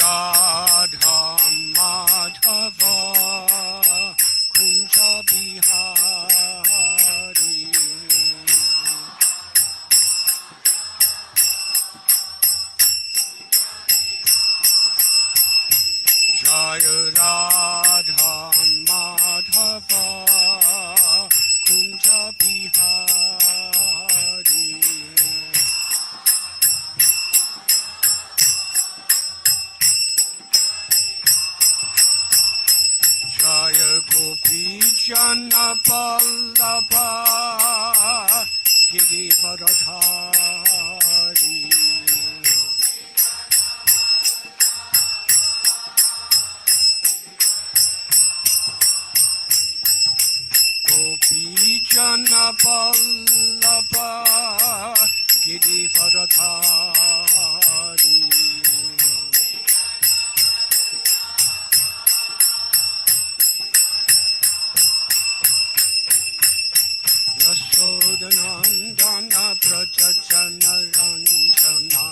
Radha Madhava Kunja Bihari Jaya Radha Madhava Kunja Bihari Jaya Gopi Jana Vallabha Girivardhari Gopi Jana Vallabha Girivardhari Yashodanandana Prajajana Ranjana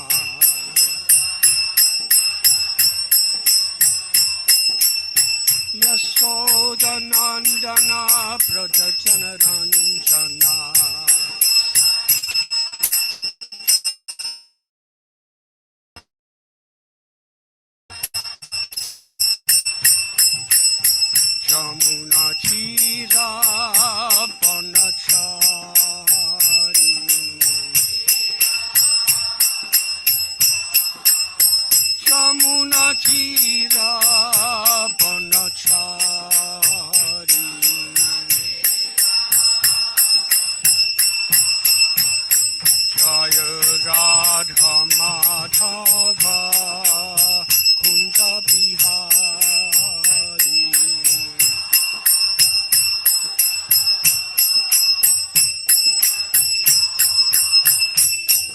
Yashodanandana Prajajana Ranjana Jamuna Tira Banachari Jamuna Tira Banachari Jaya Radha Madhava Kunja Bihari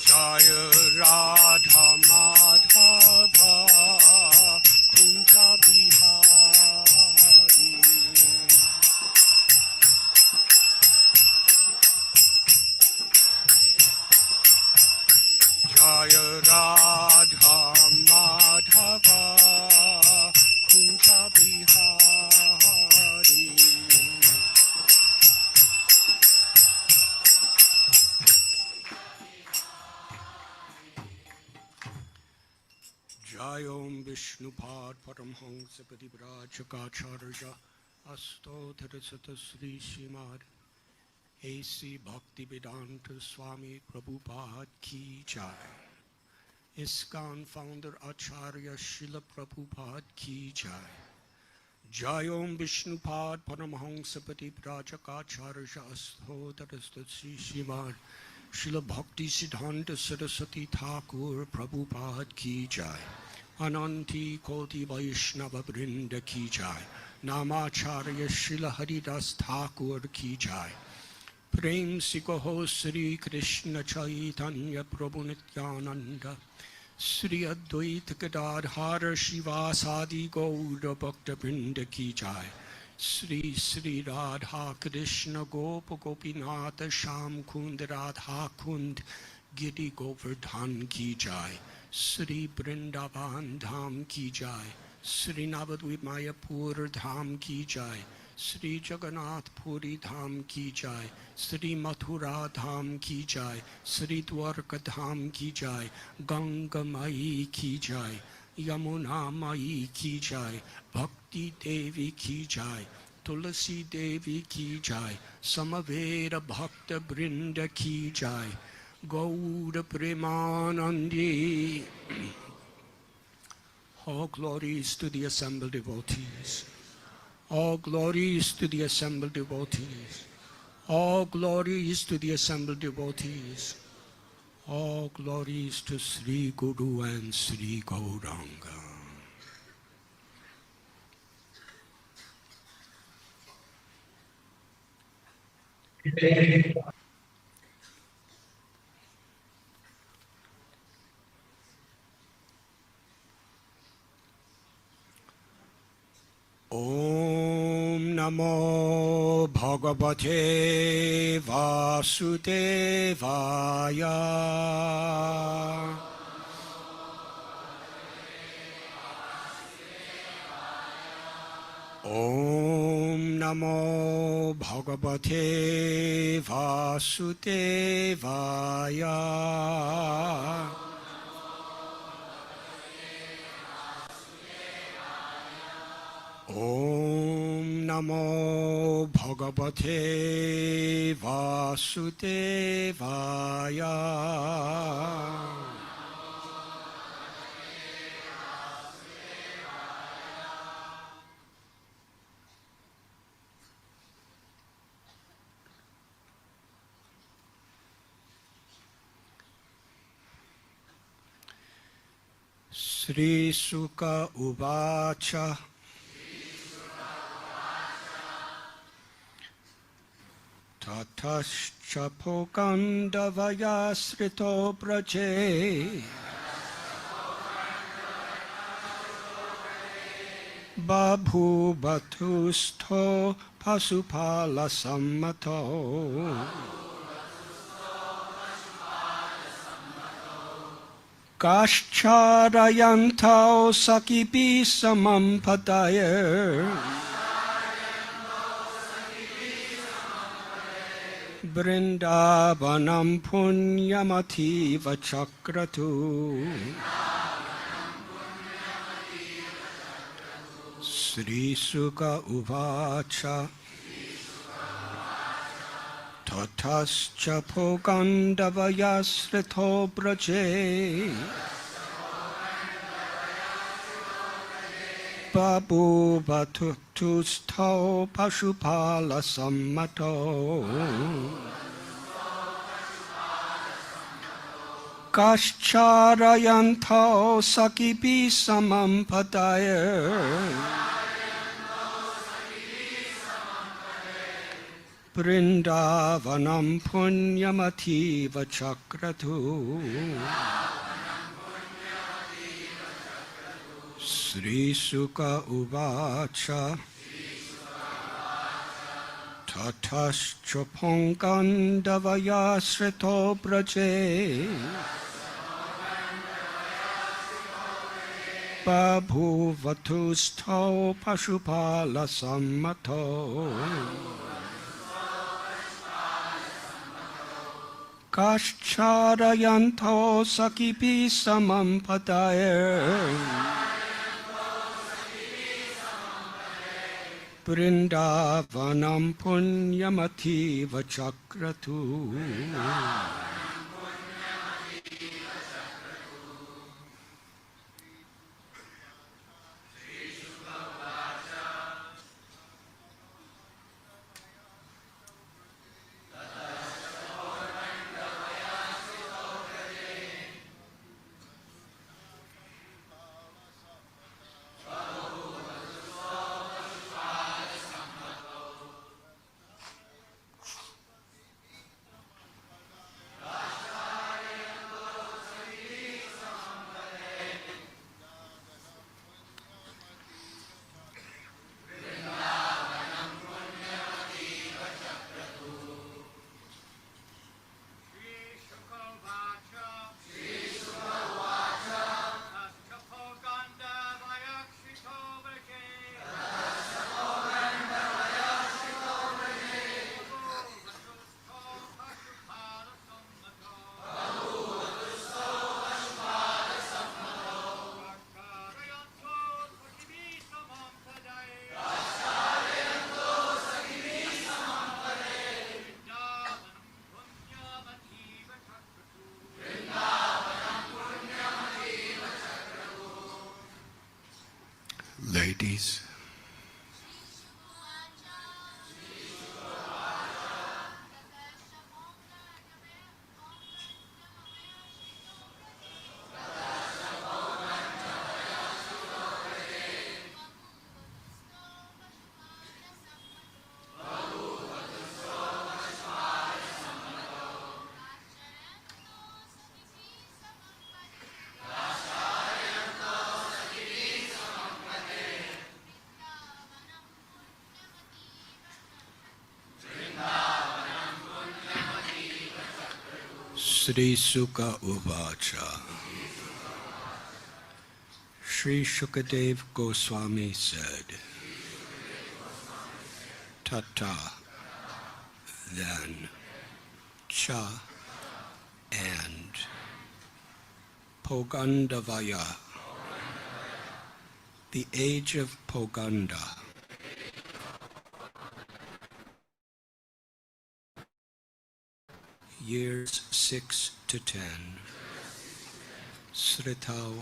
Jaya Radha Madhava Kunja Bihari Jaya Radha Madhava Kunja Bihari Jayom Vishnupad Paramhansa Padivrajagacharya Astotharasata Sri Srimad A.C. Bhaktivedanta Swami Prabhupada Ki Jai ISKCON founder Acharya Srila Prabhupada Ki Jai Jayom Vishnupad Paramhansa Padivrajagacharya Astotharasata Sri Srimad Srila Bhakti Siddhanta Saraswati Thakur Prabhupada Ki Jai Ananti Koti Vaishnava Vrinda Ki Jai Namacharya Srila Haridas Thakur Ki Jai Prem Sikaho Sri Krishna Chaitanya Prabhu Nityananda Sri Advaita Gadadhara Shivasadi Gaura Bhakta Vrinda Ki Jai Sri Sri Radha Krishna Gopa Gopinatha Sham Kund Radha Kund Giri Govardhan Ki Jai Sri Vrindavan Dham Ki Jai Sri Navadvip Mayapur Dham Ki Jai Sri Jagannath Puri Dham Ki Jai Sri Mathura Dham Ki Jai Sri Dwarka Dham Ki Jai Ganga Mai Ki Jai Yamuna Mai Ki Jai Bhakti Devi Ki Jai Tulasi Devi Ki Jai Samaveda Bhakta Brinda Ki Jai Gaura Premanandi All glories to the assembled devotees. All glories to the assembled devotees. All glories to the assembled devotees. All glories to Sri Guru and Sri Gauranga. Om Namo Bhagavate Vasudevaya. Om Namo Bhagavate Vasudevaya. Om Namo Bhagavate Vasudevaya. Sri Sukha Uvacha. Tatascha Pokandavaya Srito Praje Babhu Bhatustho Pasupala Sammato Kascharayantao Sakipi Samam Pataya Vrindavanam Punyamativa Chakratu Sri Sukha Uvacha Tatascha Pokandavaya Srito Braje Babu Batutustho Pashupala Sammato Kascharayantho Sakipi Samam Pataya Vrindavanam Punyamativa Chakratu Sri Sukha Uvacha Tatascha Pokandavaya Srito Braje Babhu Vatustho Pashupala Sammato Kascharayantho Sakipi Samam Pataya Vrindavanam Punyamativa Chakratu Ladies, Sri Sukha Uvacha. Sri Shukadev Goswami said, tata, then, cha, and, Pogandavaya, the age of Poganda. Years 6 to 10. Sritau,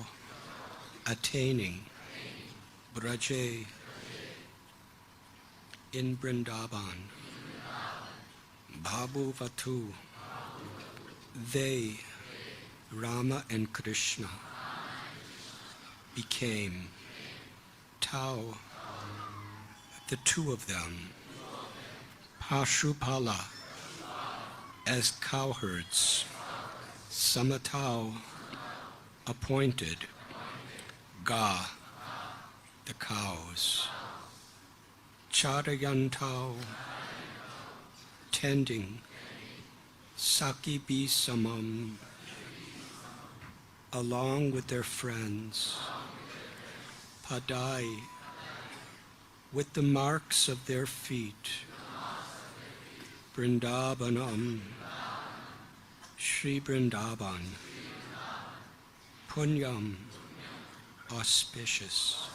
attaining. Braje, in Vrindavan. Bhabuvatu, they, Rama and Krishna, became. Tau, the two of them. Pashupala, as cowherds. Samatau, appointed. Ga, the cows. Charayantau, tending. Sakibi samam, along with their friends. Padai, with the marks of their feet. Vrindavanam, Shri Vrindavan. Punyam, auspicious.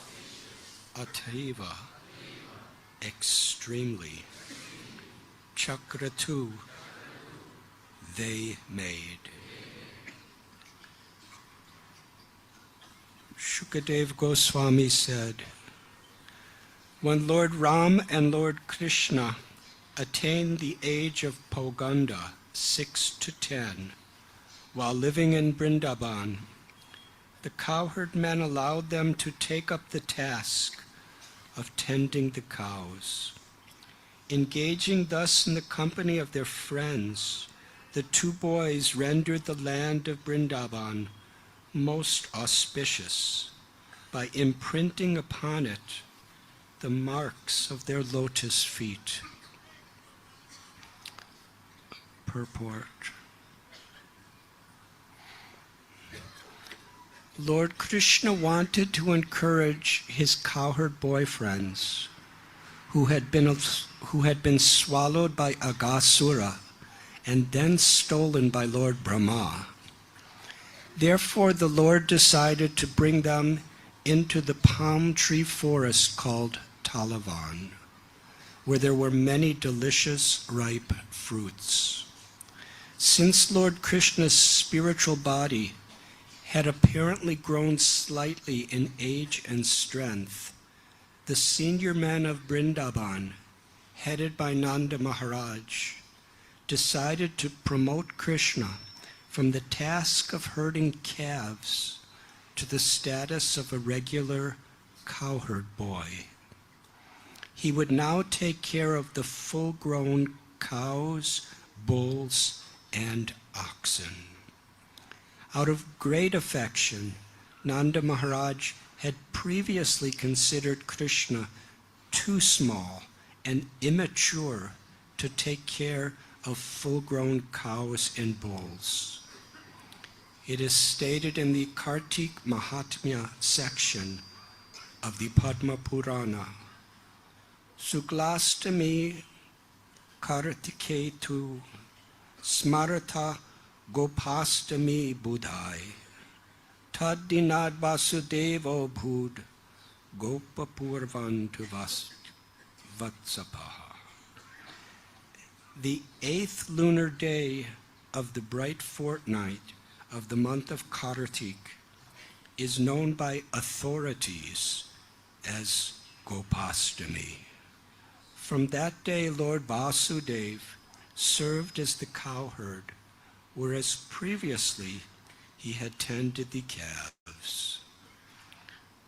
Ataiva, extremely. Chakratu, they made. Shukadev Goswami said, when Lord Ram and Lord Krishna attained the age of Poganda, 6 to 10, while living in Vrindavan, the cowherd men allowed them to take up the task of tending the cows. Engaging thus in the company of their friends, the two boys rendered the land of Vrindavan most auspicious by imprinting upon it the marks of their lotus feet. Purport. Lord Krishna wanted to encourage his cowherd boyfriends who had been swallowed by Aghasura and then stolen by Lord Brahma. Therefore, the Lord decided to bring them into the palm tree forest called Talavan, where there were many delicious ripe fruits. Since Lord Krishna's spiritual body had apparently grown slightly in age and strength, the senior men of Vrindavan, headed by Nanda Maharaj, decided to promote Krishna from the task of herding calves to the status of a regular cowherd boy. He would now take care of the full-grown cows, bulls, and oxen. Out of great affection, Nanda Maharaj had previously considered Krishna too small and immature to take care of full-grown cows and bulls. It is stated in the Kartik Mahatmya section of the Padma Purana, Suklastami Kartiketu Smarata Gopastami Budhai Taddinad Vasudevo Bhud Gopapurvantu Vatsapaha. The 8th lunar day of the bright fortnight of the month of Kartik is known by authorities as Gopastami. From that day, Lord Vasudeva served as the cowherd, whereas previously he had tended the calves.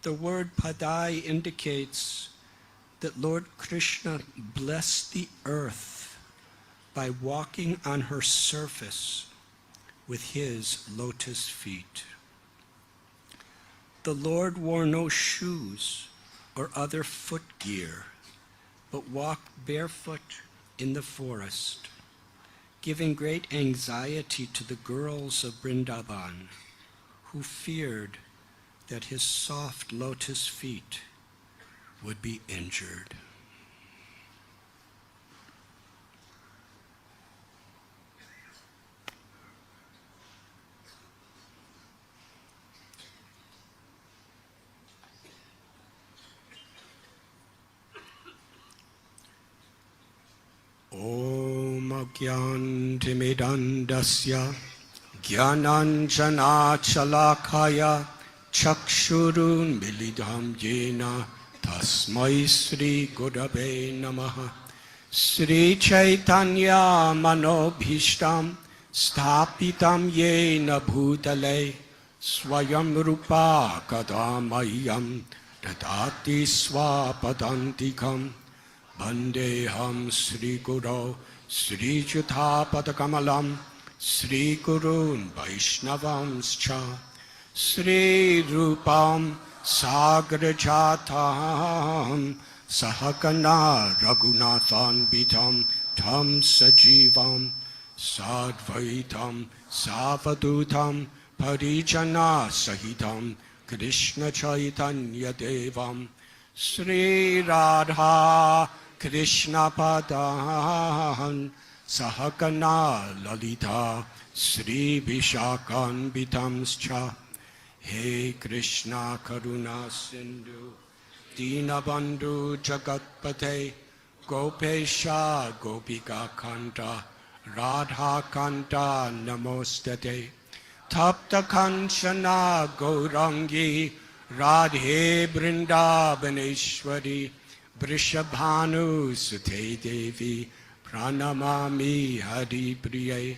The word Padai indicates that Lord Krishna blessed the earth by walking on her surface with his lotus feet. The Lord wore no shoes or other foot gear, but walked barefoot in the forest, giving great anxiety to the girls of Vrindavan, who feared that his soft lotus feet would be injured. Om Agyantimidandasya Gyananjana Chalakaya Chakshurun Milidham Jena Tasmai Sri Gurave Namaha Sri Chaitanya Manobhishtam Sthapitam Yena Bhutale Swayam Rupa Kadamayam Dadati Swapadantikam Vandeham Sri Guru Sri Juthapadakamalam Sri Gurun Vaishnavamscha Sri Rupam Sagrajatam Sahakana Raghunathan Bitam Tam Sajivam Sadvaitam Savadutam Parijana Sahitam Krishna Chaitanya Devam Sri Radha Krishna Padan Sahakana Lalita Sri Vishakan Bitamscha He Krishna Karuna Sindhu Dinabandhu Jagatpate Gopesha Gopika Kanta Radha Kanta Namostate Tapta Kanchana Gaurangi Radhe Vrindavaneshwari Vrishabhanu Sute Devi Pranamami Hari Priye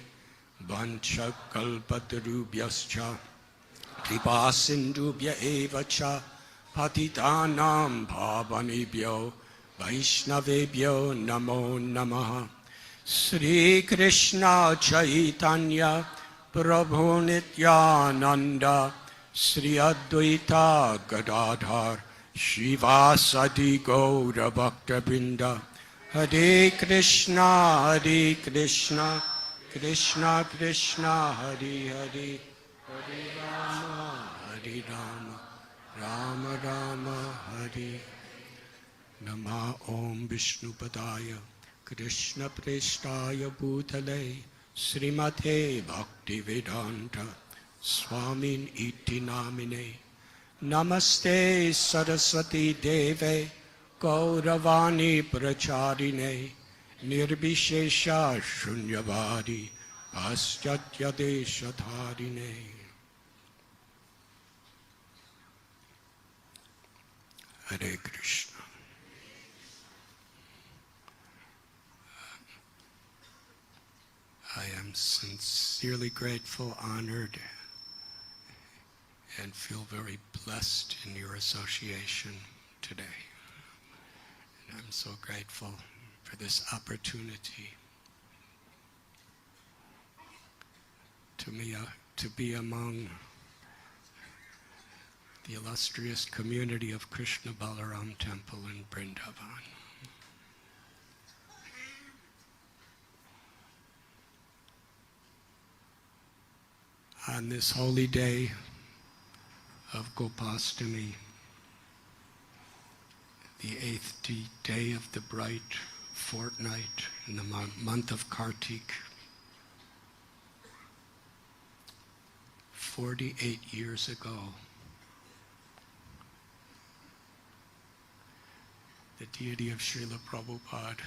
Vanchakalpatarubhyascha Kripa Sindhubhya Evacha Patitanam Bhavanebhyo Vaishnavebhyo Namo Namaha Sri Krishna Chaitanya Prabhu Nityananda Sri Advaita Gadadhar Shivasadi Gaura Bhakta Vrinda Hare Krishna Krishna Krishna Hare Hare Hare Rama Rama Rama Hare Nama Om Vishnupadaya Krishna Preshtaya Bhutale Srimate Bhaktivedanta Swamin iti namine Namaste Saraswati Deve Gauravani Pracharine Nirbishesha Shunyavadi Paschatya Deshatharine. Hare Krishna. I am sincerely grateful, honored, and feel very blessed in your association today. And I'm so grateful for this opportunity to be among the illustrious community of Krishna Balaram Temple in Vrindavan. On this holy day of Gopastami, the 8th day of the bright fortnight in the month of Kartik, 48 years ago, the deity of Srila Prabhupada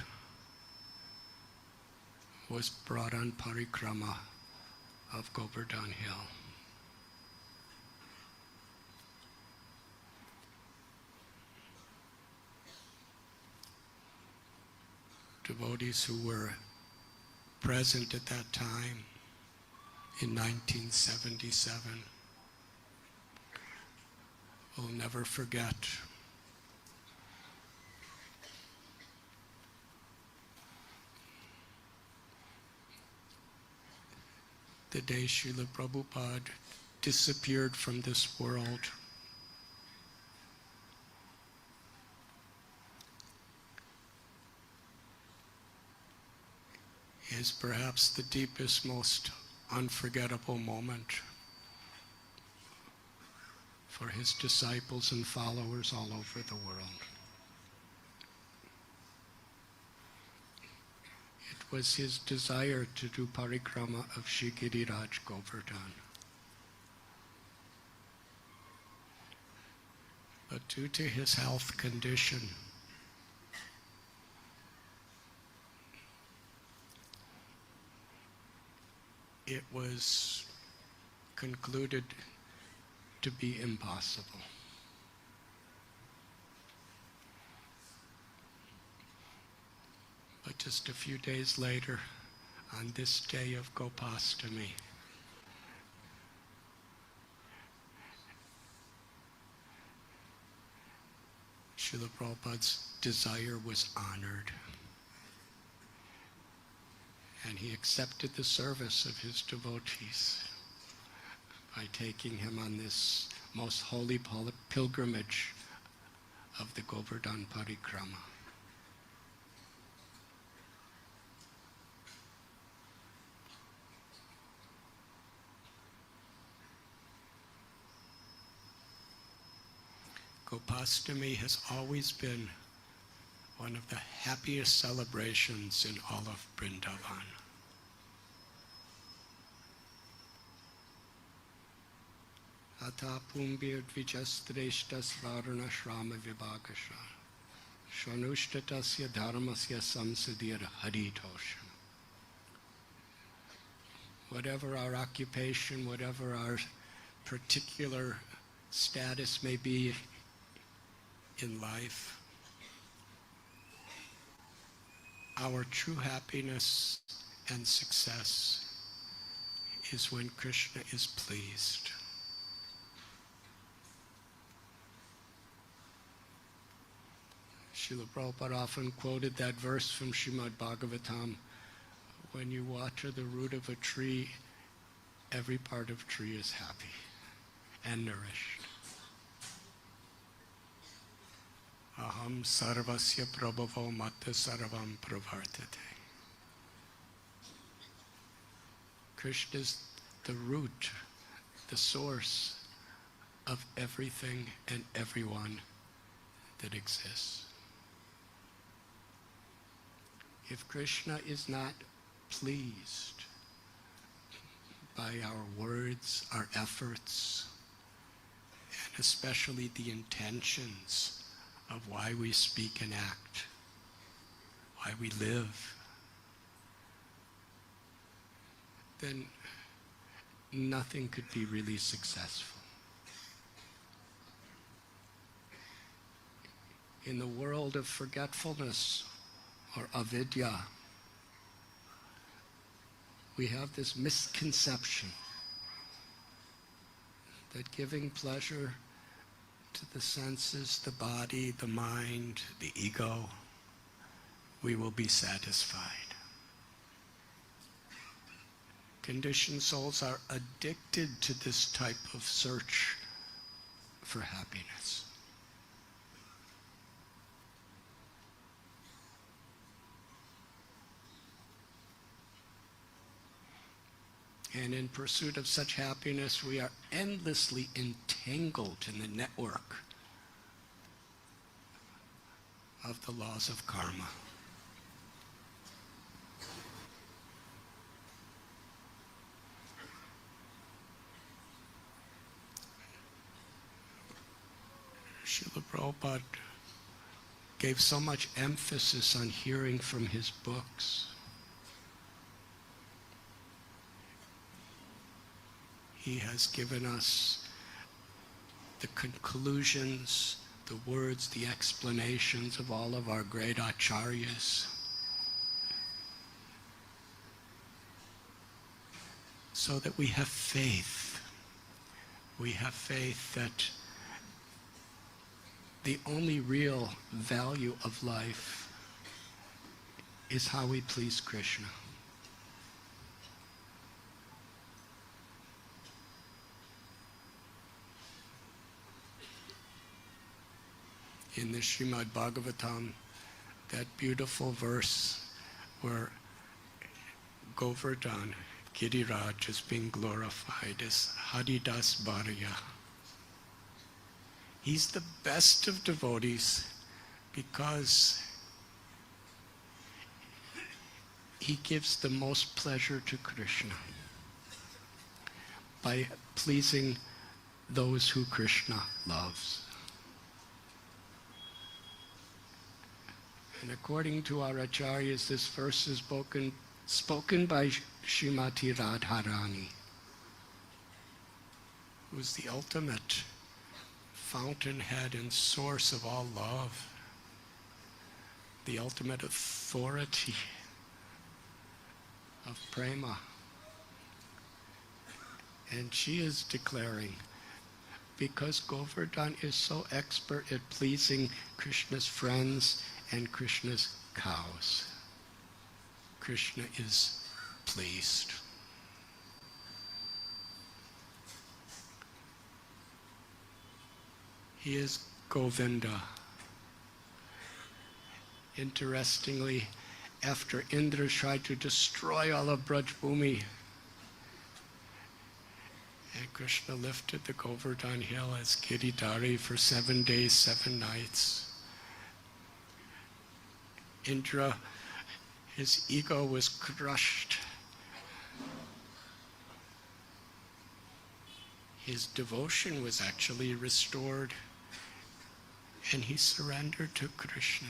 was brought on parikrama of Govardhan Hill. Devotees who were present at that time in 1977 will never forget the day Srila Prabhupada disappeared from this world. Is perhaps the deepest, most unforgettable moment for his disciples and followers all over the world. It was his desire to do parikrama of Shri Giriraj Govardhan. But due to his health condition, it was concluded to be impossible. But just a few days later, on this day of Gopastami, Srila Prabhupada's desire was honored. And he accepted the service of his devotees by taking him on this most holy pilgrimage of the Govardhan Parikrama. Gopastami has always been one of the happiest celebrations in all of Vrindavan. Ata pumbir dvijasthreshtas varuna shrama vibhagasha shvanushtatasya dharmasya samsadir haritosha. Whatever our occupation, whatever our particular status may be in life, our true happiness and success is when Krishna is pleased. Srila Prabhupada often quoted that verse from Srimad Bhagavatam, when you water the root of a tree, every part of the tree is happy and nourished. Aham sarvasya prabhavo matta sarvam pravartate. Krishna is the root, the source of everything and everyone that exists. If Krishna is not pleased by our words, our efforts, and especially the intentions of why we speak and act, why we live, then nothing could be really successful. In the world of forgetfulness or avidya, we have this misconception that giving pleasure to the senses, the body, the mind, the ego, we will be satisfied. Conditioned souls are addicted to this type of search for happiness. And in pursuit of such happiness, we are endlessly entangled in the network of the laws of karma. Srila Prabhupada gave so much emphasis on hearing from his books. He has given us the conclusions, the words, the explanations of all of our great acharyas, so that we have faith. We have faith that the only real value of life is how we please Krishna. In the Srimad Bhagavatam, that beautiful verse where Govardhan, Giriraj, is being glorified as Haridas Bharya. He's the best of devotees because he gives the most pleasure to Krishna by pleasing those who Krishna loves. And according to our acharyas, this verse is spoken by Srimati Radharani, who's the ultimate fountainhead and source of all love, the ultimate authority of prema. And she is declaring, because Govardhan is so expert at pleasing Krishna's friends and Krishna's cows, Krishna is pleased. He is Govinda. Interestingly, after Indra tried to destroy all of Braj Bhumi, and Krishna lifted the Govardhan hill as Giridhari for 7 days, 7 nights. Indra, his ego was crushed. His devotion was actually restored, and he surrendered to Krishna.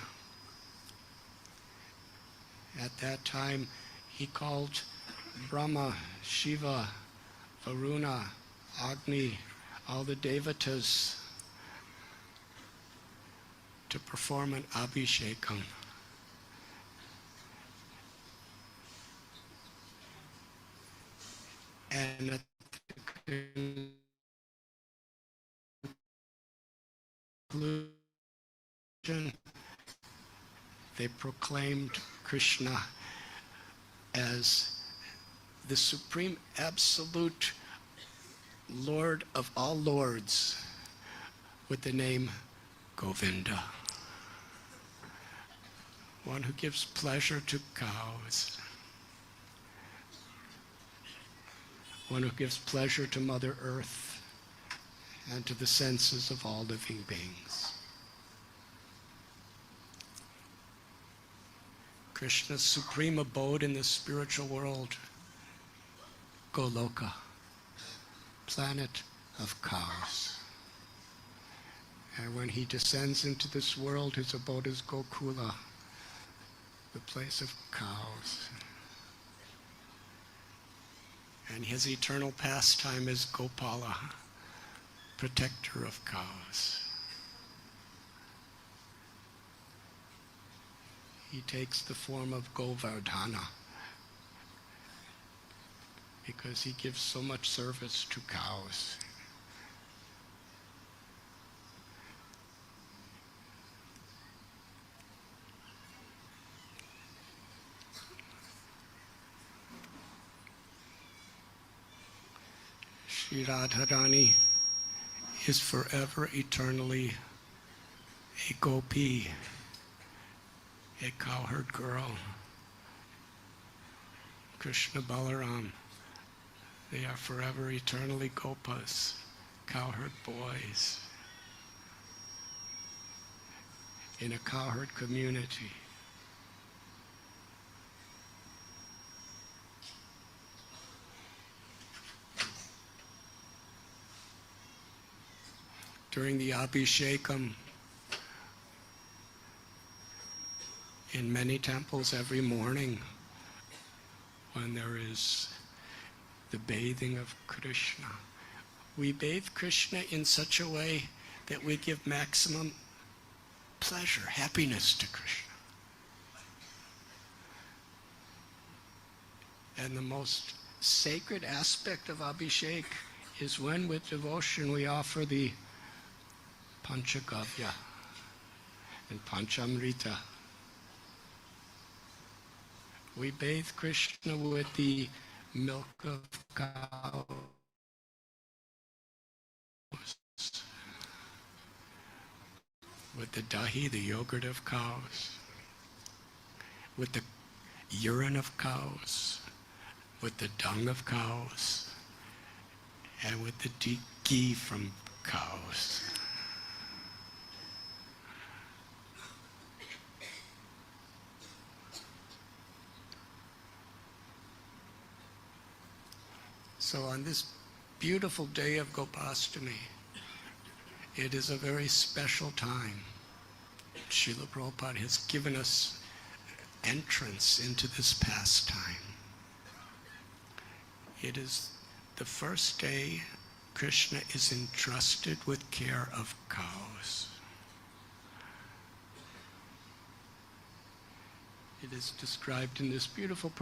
At that time, he called Brahma, Shiva, Varuna, Agni, all the devatas to perform an abhishekam. And at the conclusion, they proclaimed Krishna as the supreme absolute Lord of all lords, with the name Govinda, one who gives pleasure to cows, one who gives pleasure to Mother Earth and to the senses of all living beings. Krishna's supreme abode in the spiritual world, Goloka, planet of cows. And when he descends into this world, his abode is Gokula, the place of cows. And his eternal pastime is Gopala, protector of cows. He takes the form of Govardhana because he gives so much service to cows. Sri Radharani is forever, eternally a gopi, a cowherd girl. Krishna Balaram, they are forever, eternally gopas, cowherd boys, in a cowherd community. During the Abhishekam, in many temples every morning, when there is the bathing of Krishna, we bathe Krishna in such a way that we give maximum pleasure, happiness to Krishna. And the most sacred aspect of Abhishek is when, with devotion, we offer the Panchagavya and Panchamrita. We bathe Krishna with the milk of cows, with the dahi, the yogurt of cows, with the urine of cows, with the dung of cows, and with the ghee from cows. So on this beautiful day of Gopastami, it is a very special time. Srila Prabhupada has given us entrance into this pastime. It is the first day Krishna is entrusted with care of cows. It is described in this beautiful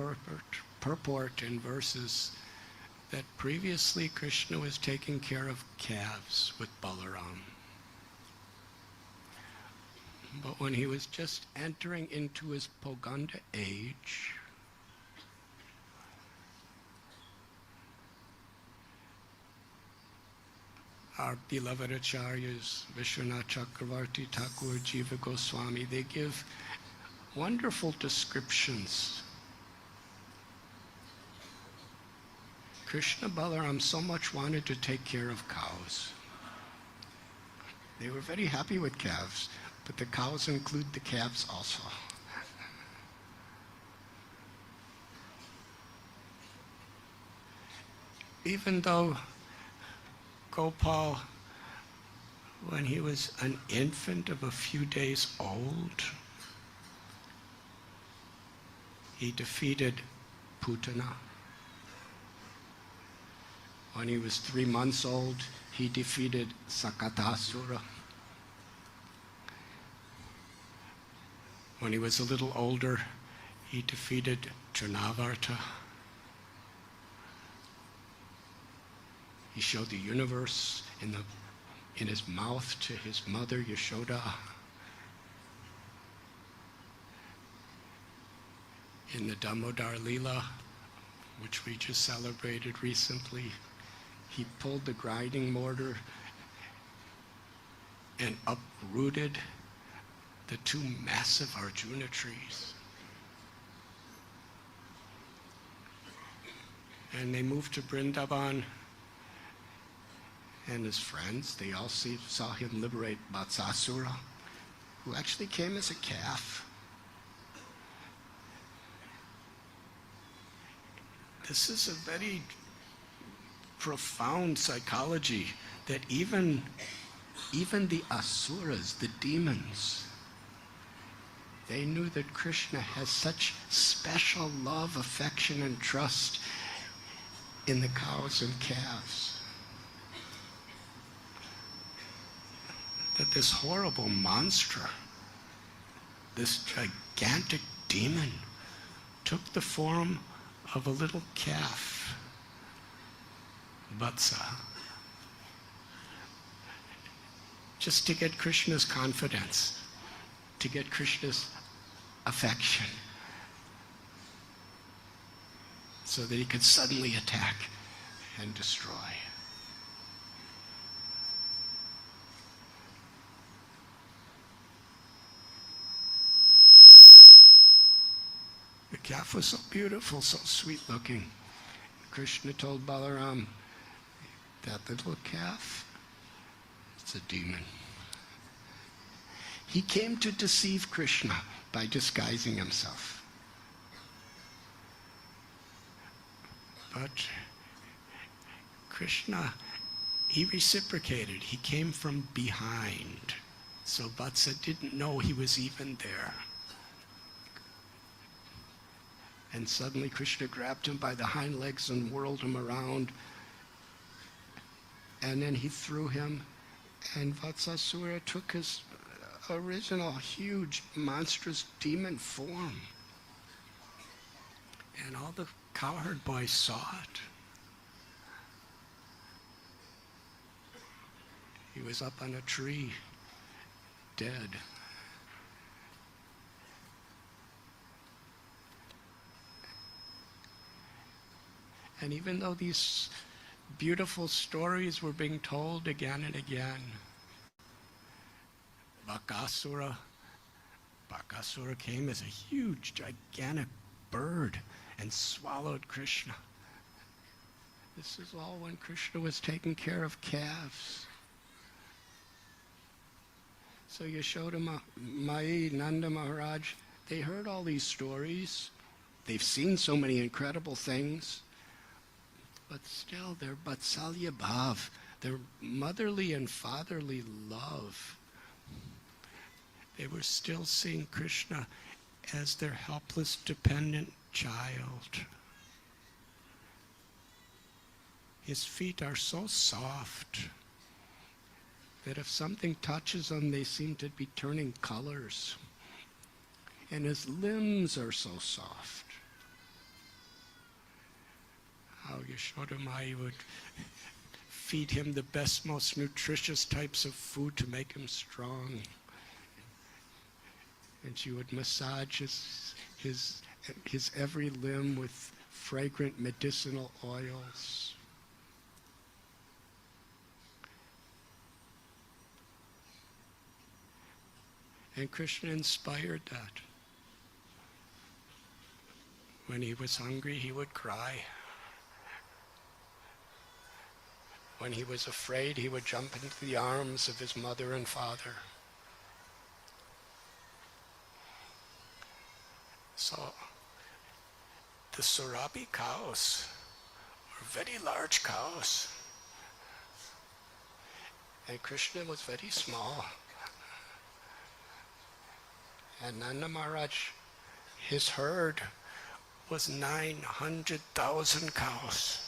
purport in verses that previously Krishna was taking care of calves with Balaram. But when he was just entering into his Poganda age, our beloved Acharyas, Vishwanath Chakravarti, Thakur, Jiva Goswami, they give wonderful descriptions. Krishna Balaram so much wanted to take care of cows. They were very happy with calves, but the cows include the calves also. Even though Gopal, when he was an infant of a few days old, he defeated Putana. When he was 3 months old, he defeated Sakatasura. When he was a little older, he defeated Trinavarta. He showed the universe in his mouth to his mother, Yashoda. In the Damodar Leela, which we just celebrated recently, he pulled the grinding mortar and uprooted the 2 massive Arjuna trees. And they moved to Vrindavan, and his friends, they all saw him liberate Vatsasura, who actually came as a calf. This is a very profound psychology that even the asuras, the demons, they knew that Krishna has such special love, affection, and trust in the cows and calves, that this horrible monster, this gigantic demon, took the form of a little calf, Vatsa, just to get Krishna's confidence, to get Krishna's affection, so that he could suddenly attack and destroy. The calf was so beautiful, so sweet looking. Krishna told Balaram, that little calf, it's a demon. He came to deceive Krishna by disguising himself. But Krishna, he reciprocated. He came from behind. So Vatsa didn't know he was even there. And suddenly Krishna grabbed him by the hind legs and whirled him around. And then he threw him, and Vatsasura took his original huge, monstrous demon form. And all the cowherd boys saw it. He was up on a tree, dead. And even though these beautiful stories were being told again and again, Bakasura came as a huge, gigantic bird and swallowed Krishna. This is all when Krishna was taking care of calves. So Yashoda Mai, Nanda Maharaj, they heard all these stories. They've seen so many incredible things. But still, their Vatsalya Bhav, their motherly and fatherly love, they were still seeing Krishna as their helpless, dependent child. His feet are so soft that if something touches them, they seem to be turning colors. And his limbs are so soft. How Yashoda Mai would feed him the best, most nutritious types of food to make him strong. And she would massage his every limb with fragrant medicinal oils. And Krishna inspired that. When he was hungry, he would cry. When he was afraid, he would jump into the arms of his mother and father. So, the Surabi cows were very large cows. And Krishna was very small. And Nanda Maharaj, his herd was 900,000 cows.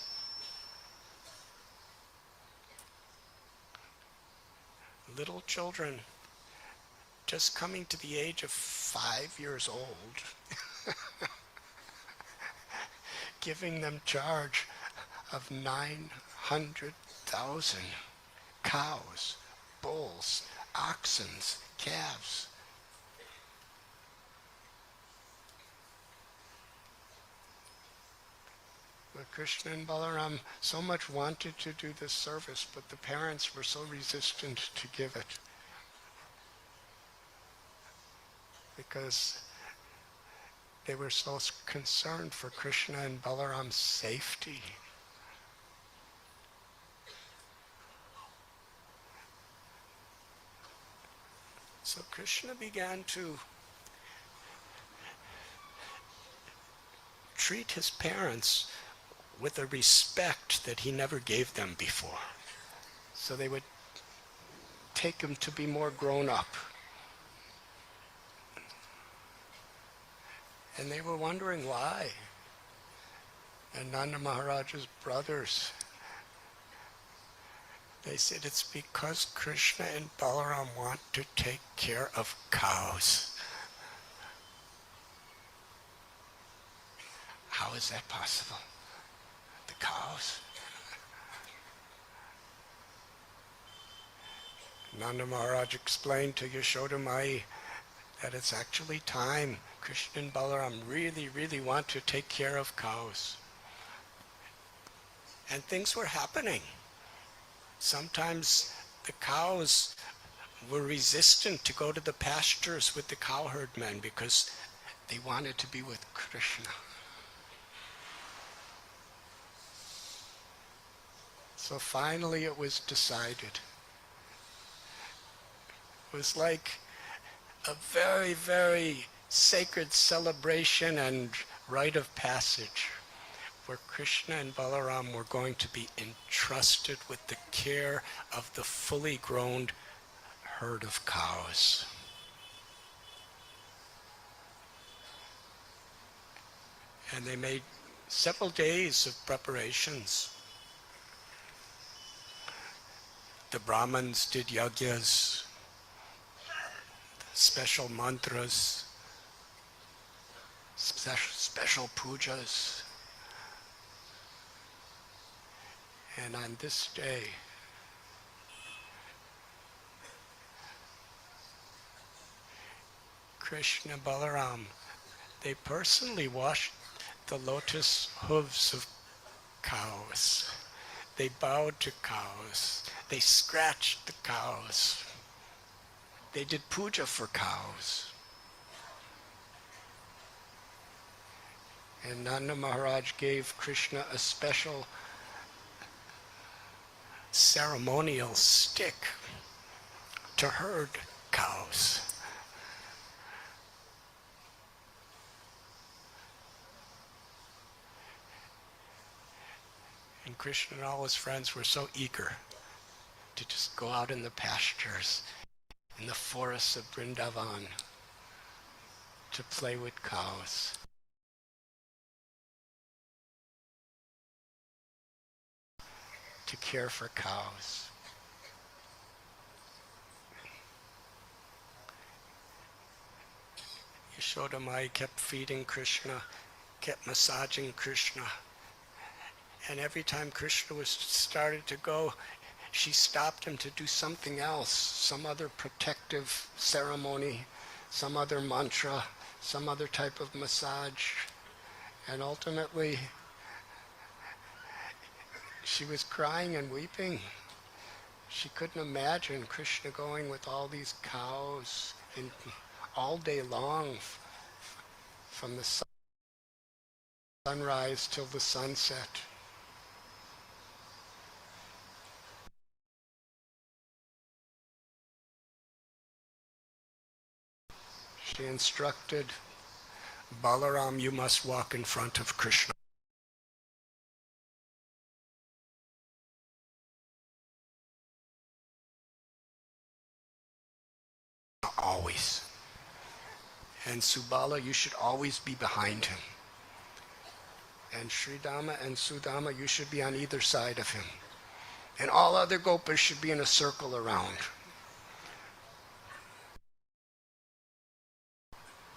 Little children, just coming to the age of 5 years old, giving them charge of 900,000 cows, bulls, oxen, calves. But Krishna and Balaram so much wanted to do this service, but the parents were so resistant to give it. Because they were so concerned for Krishna and Balaram's safety. So Krishna began to treat his parents with a respect that he never gave them before. So they would take him to be more grown up. And they were wondering why. And Nanda Maharaj's brothers, they said it's because Krishna and Balaram want to take care of cows. How is that possible? The cows? Nanda Maharaj explained to Yashoda Mai that it's actually time. Krishna and Balaram really, really want to take care of cows. And things were happening. Sometimes the cows were resistant to go to the pastures with the cowherd men because they wanted to be with Krishna. So finally it was decided. It was like a very, very sacred celebration and rite of passage where Krishna and Balaram were going to be entrusted with the care of the fully grown herd of cows. And they made several days of preparations. The Brahmins did yagyas, special mantras, special pujas. And on this day, Krishna and Balaram, they personally washed the lotus hooves of cows. They bowed to cows. They scratched the cows. They did puja for cows. And Nanda Maharaj gave Krishna a special ceremonial stick to herd cows. And Krishna and all his friends were so eager to just go out in the pastures, in the forests of Vrindavan, to play with cows. to care for cows. Yashoda Mai kept feeding Krishna, kept massaging Krishna. And every time Krishna was started to go, she stopped him to do something else, some other protective ceremony, some other mantra, some other type of massage. And ultimately, she was crying and weeping. She couldn't imagine Krishna going with all these cows and all day long, from the sunrise till the sunset. She instructed Balaram, you must walk in front of Krishna. Always. And Subala, you should always be behind him. And Sridama and Sudama, you should be on either side of him. And all other gopas should be in a circle around.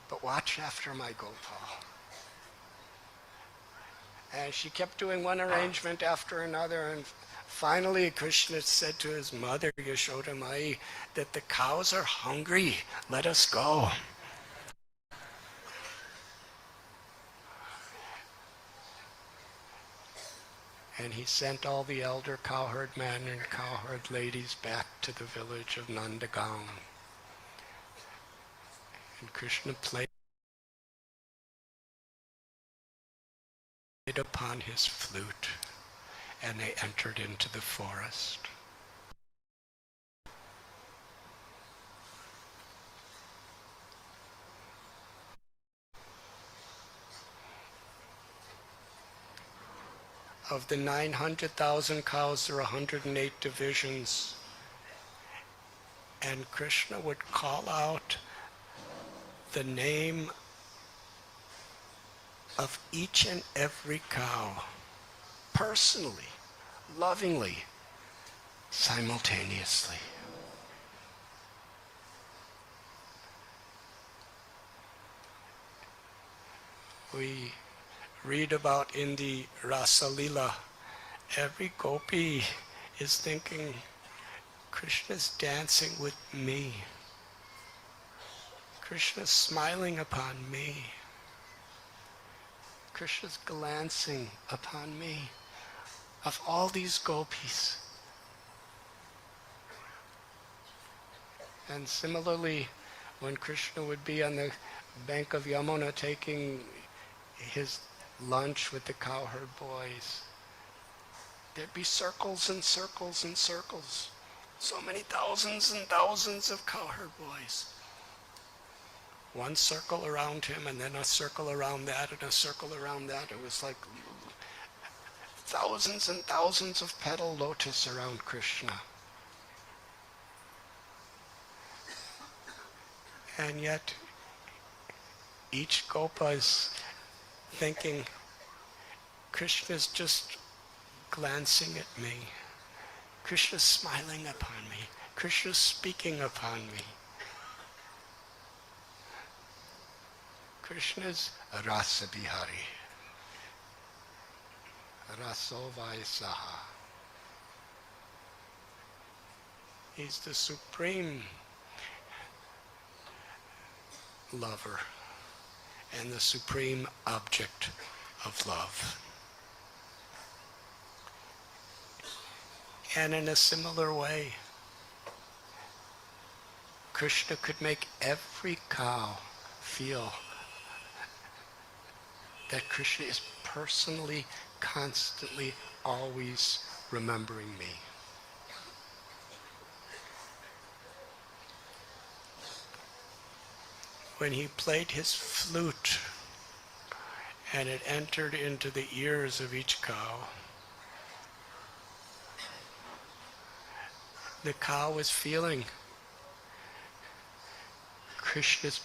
But watch after my Gopal. And she kept doing one arrangement after another, and finally Krishna said to his mother, Yashoda Mai, that the cows are hungry, let us go. And he sent all the elder cowherd men and cowherd ladies back to the village of Nandagaon. And Krishna played upon his flute, and they entered into the forest. Of the 900,000 cows, there are 108 divisions. And Krishna would call out the name of each and every cow, personally, lovingly, simultaneously. We read about in the Rasa Lila, every gopi is thinking, Krishna's dancing with me. Krishna's smiling upon me. Krishna's glancing upon me. Of all these gopis. And similarly, when Krishna would be on the bank of Yamuna taking his lunch with the cowherd boys, there'd be circles and circles and circles. So many thousands and thousands of cowherd boys. One circle around him, and then a circle around that, and a circle around that. It was like thousands and thousands of petal lotus around Krishna. And yet, each gopa is thinking, Krishna's just glancing at me. Krishna's smiling upon me. Krishna's speaking upon me. Krishna's Rasa Bihari. Rasovaisaha. He's the supreme lover and the supreme object of love. And in a similar way, Krishna could make every cow feel that Krishna is personally, constantly, always remembering me. When he played his flute and it entered into the ears of each cow, the cow was feeling Krishna's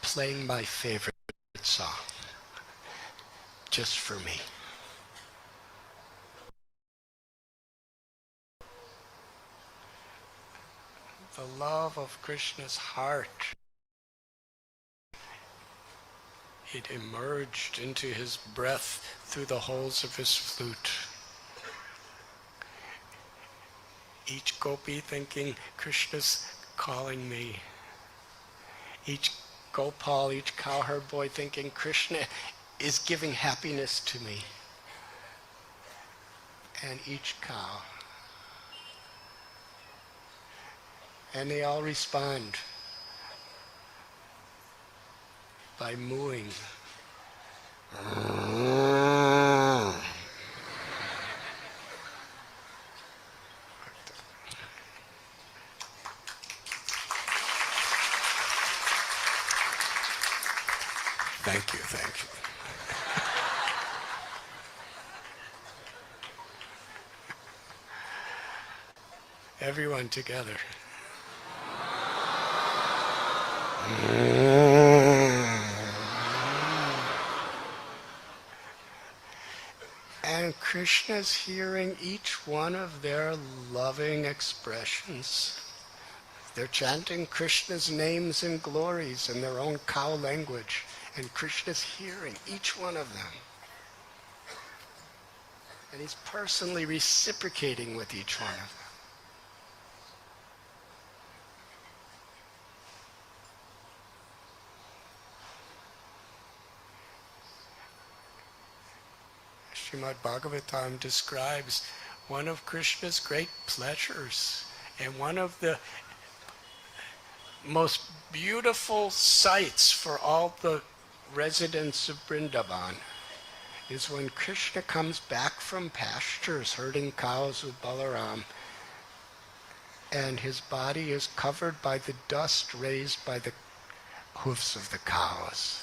playing my favorite song just for me. the love of Krishna's heart. It emerged into his breath through the holes of his flute. Each gopi thinking, Krishna's calling me. Each Gopal, each cowherd boy thinking, Krishna is giving happiness to me. And each cow. And they all respond by mooing. Thank you, thank you. Everyone together. And Krishna's hearing each one of their loving expressions. They're chanting Krishna's names and glories in their own cow language. And Krishna's hearing each one of them. And he's personally reciprocating with each one of them. Srimad Bhagavatam describes one of Krishna's great pleasures and one of the most beautiful sights for all the residents of Vrindavan is when Krishna comes back from pastures herding cows with Balaram, and his body is covered by the dust raised by the hoofs of the cows.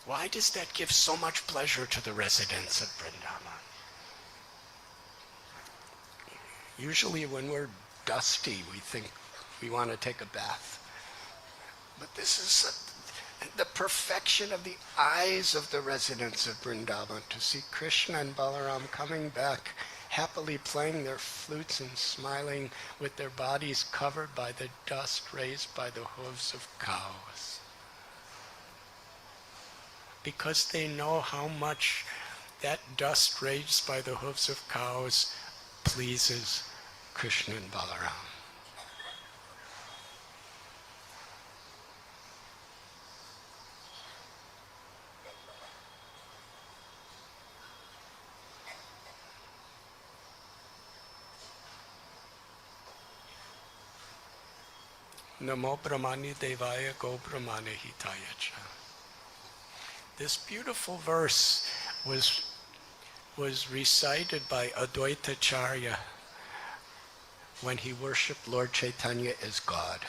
Why does that give so much pleasure to the residents of Vrindavan? Usually when we're dusty, we think we want to take a bath. But this is the perfection of the eyes of the residents of Vrindavan, to see Krishna and Balaram coming back, happily playing their flutes and smiling with their bodies covered by the dust raised by the hooves of cows. Because they know how much that dust raised by the hooves of cows pleases Krishna and Balaram. Namo Brahmani Devaya Go Brahmane Hitaya Cha. This beautiful verse was recited by Advaita Acharya when he worshipped Lord Chaitanya as God.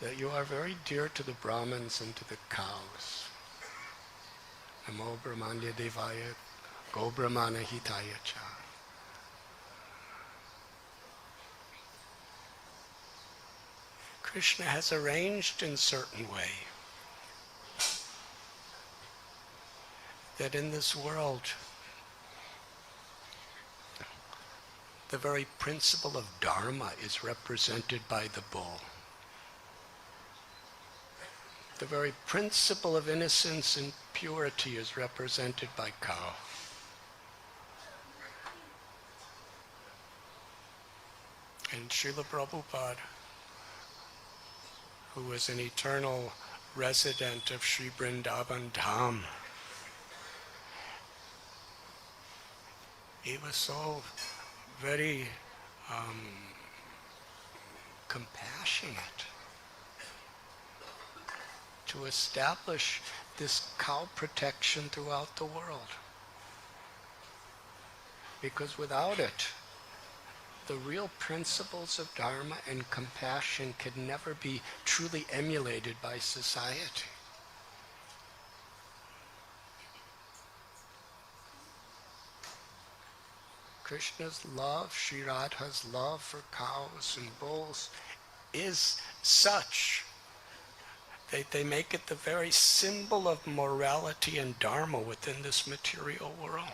That you are very dear to the Brahmins and to the cows. Namo Brahmanya Devaya Go Brahmana Hitaya Cha. Krishna has arranged in a certain way that in this world the very principle of dharma is represented by the bull. The very principle of innocence and purity is represented by cow. And Srila Prabhupada, who was an eternal resident of Sri Vrindavan Dham, he was so very compassionate to establish this cow protection throughout the world. Because without it, the real principles of dharma and compassion could never be truly emulated by society. Krishna's love, Sri Radha's love for cows and bulls is such that they make it the very symbol of morality and dharma within this material world.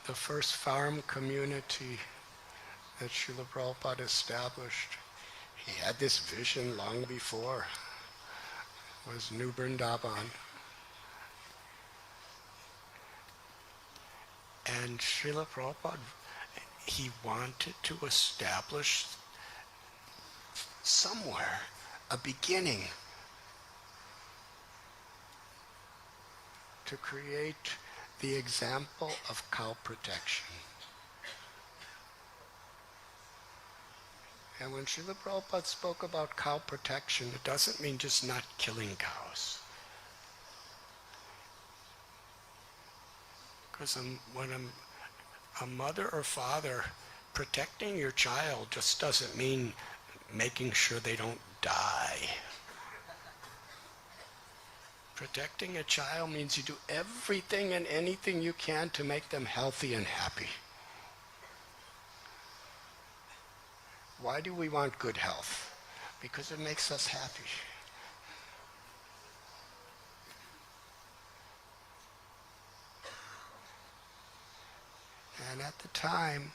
the first farm community that Srila Prabhupada established, he had this vision long before, was New Vrindavan. And Srila Prabhupada, he wanted to establish somewhere a beginning to create the example of cow protection. And when Srila Prabhupada spoke about cow protection, it doesn't mean just not killing cows. Because when a mother or father, protecting your child just doesn't mean making sure they don't die. Protecting a child means you do everything and anything you can to make them healthy and happy. Why do we want good health? Because it makes us happy. And at the time,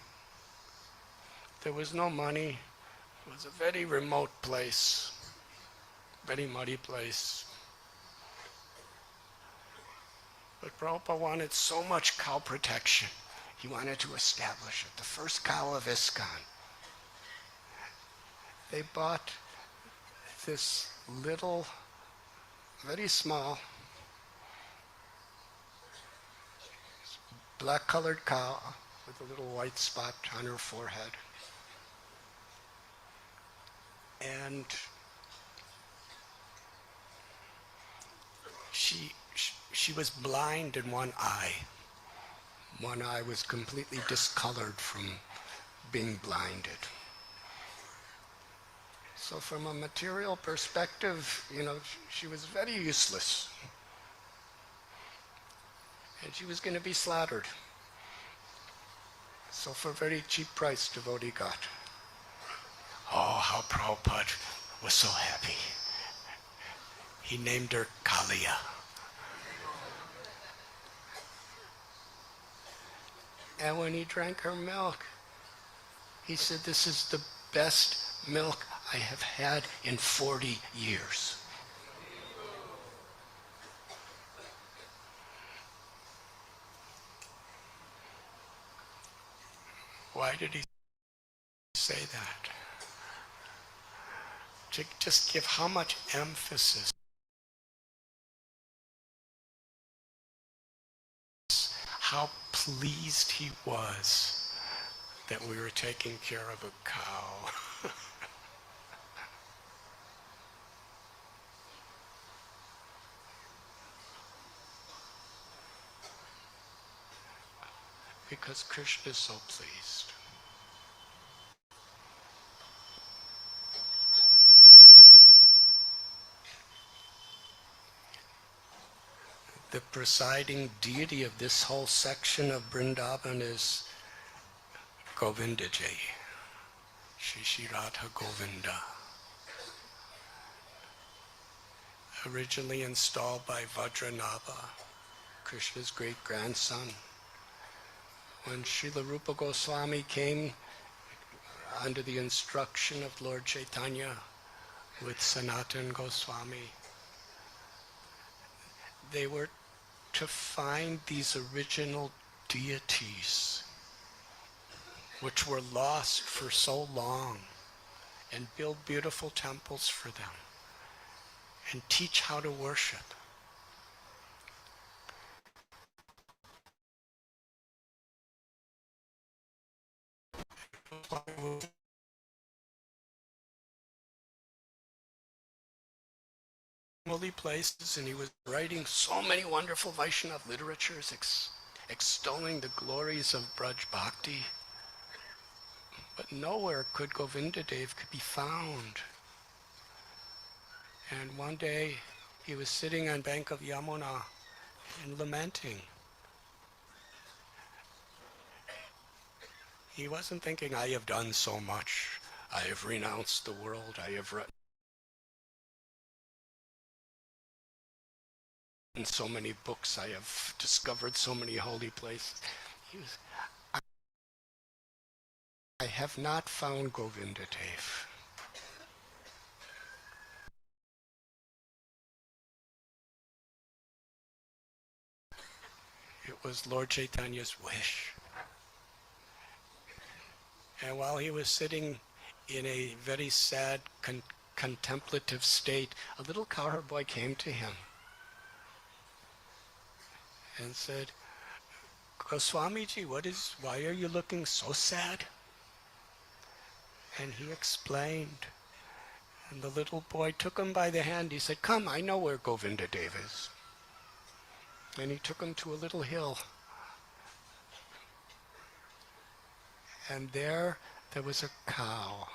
there was no money. It was a very remote place, very muddy place. But Prabhupada wanted so much cow protection. He wanted to establish it. The first cow of ISKCON. They bought this little, very small, black-colored cow with a little white spot on her forehead. And she was blind in one eye. One eye was completely discolored from being blinded. So from a material perspective, she was very useless. And she was going to be slaughtered. So for a very cheap price, devotee got. Oh, how Prabhupada was so happy. He named her Kalia. And when he drank her milk, he said, "This is the best milk I have had in 40 years. Why did he say that? To just give how much emphasis, how pleased he was that we were taking care of a cow. Because Krishna is so pleased. The presiding deity of this whole section of Vrindavan is Govindaji, Shri Radha Govinda. Originally installed by Vajranava, Krishna's great-grandson. When Srila Rupa Goswami came under the instruction of Lord Chaitanya with Sanatana Goswami, they were to find these original deities which were lost for so long and build beautiful temples for them and teach how to worship. Holy places, and he was writing so many wonderful Vaishnava literatures extolling the glories of Braj Bhakti. But nowhere could Govindadev be found. And one day he was sitting on bank of Yamuna and lamenting. He wasn't thinking, I have done so much. I have renounced the world. I have written so many books. I have discovered so many holy places. He was, I have not found Govinda Dev. It was Lord Chaitanya's wish. And while he was sitting in a very sad, contemplative state, a little cowherd boy came to him and said, Goswamiji, why are you looking so sad? And he explained. And the little boy took him by the hand. He said, come, I know where Govinda Dev is. And he took him to a little hill. And there was a cow.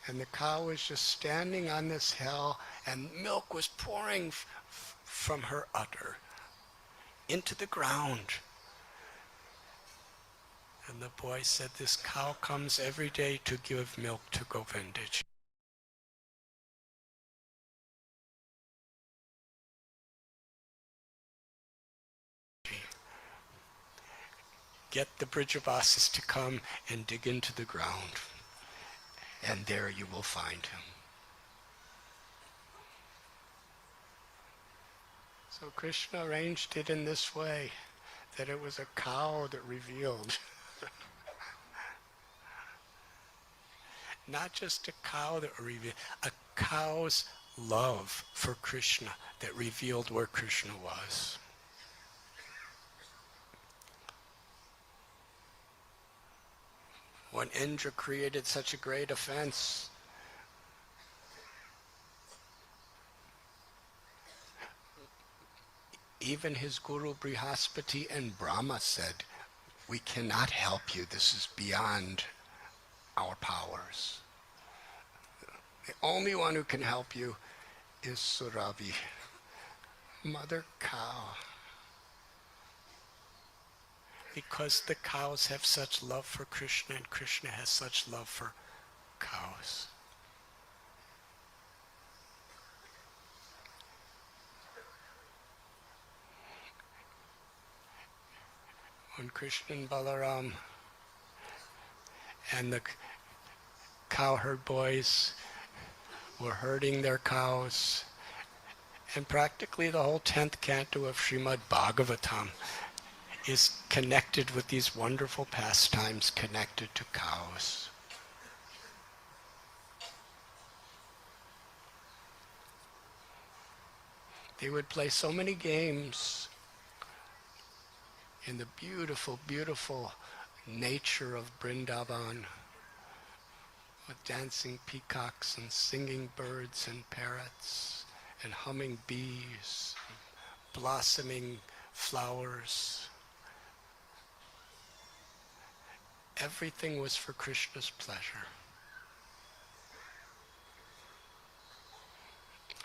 And the cow was just standing on this hill, and milk was pouring from her udder into the ground. And the boy said, this cow comes every day to give milk to Govindaji. Get the Brijavasis to come and dig into the ground, and there you will find him. So Krishna arranged it in this way, that it was a cow that revealed. Not just a cow that revealed, a cow's love for Krishna that revealed where Krishna was. When Indra created such a great offense, even his guru Brihaspati and Brahma said, we cannot help you, this is beyond our powers. The only one who can help you is Suravi, mother cow. Because the cows have such love for Krishna, and Krishna has such love for cows. When Krishna and Balaram and the cowherd boys were herding their cows, and practically the whole 10th canto of Srimad Bhagavatam is connected with these wonderful pastimes connected to cows. They would play so many games in the beautiful, beautiful nature of Vrindavan, with dancing peacocks and singing birds and parrots and humming bees, blossoming flowers. Everything was for Krishna's pleasure.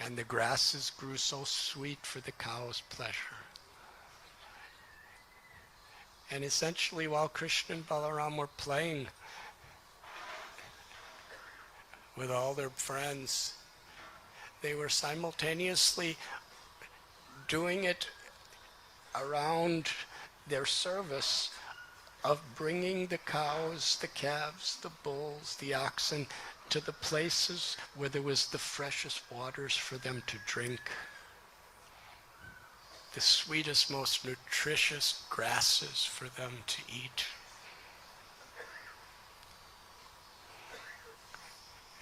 And the grasses grew so sweet for the cow's pleasure. And essentially, while Krishna and Balaram were playing with all their friends, they were simultaneously doing it around their service of bringing the cows, the calves, the bulls, the oxen to the places where there was the freshest waters for them to drink, the sweetest, most nutritious grasses for them to eat.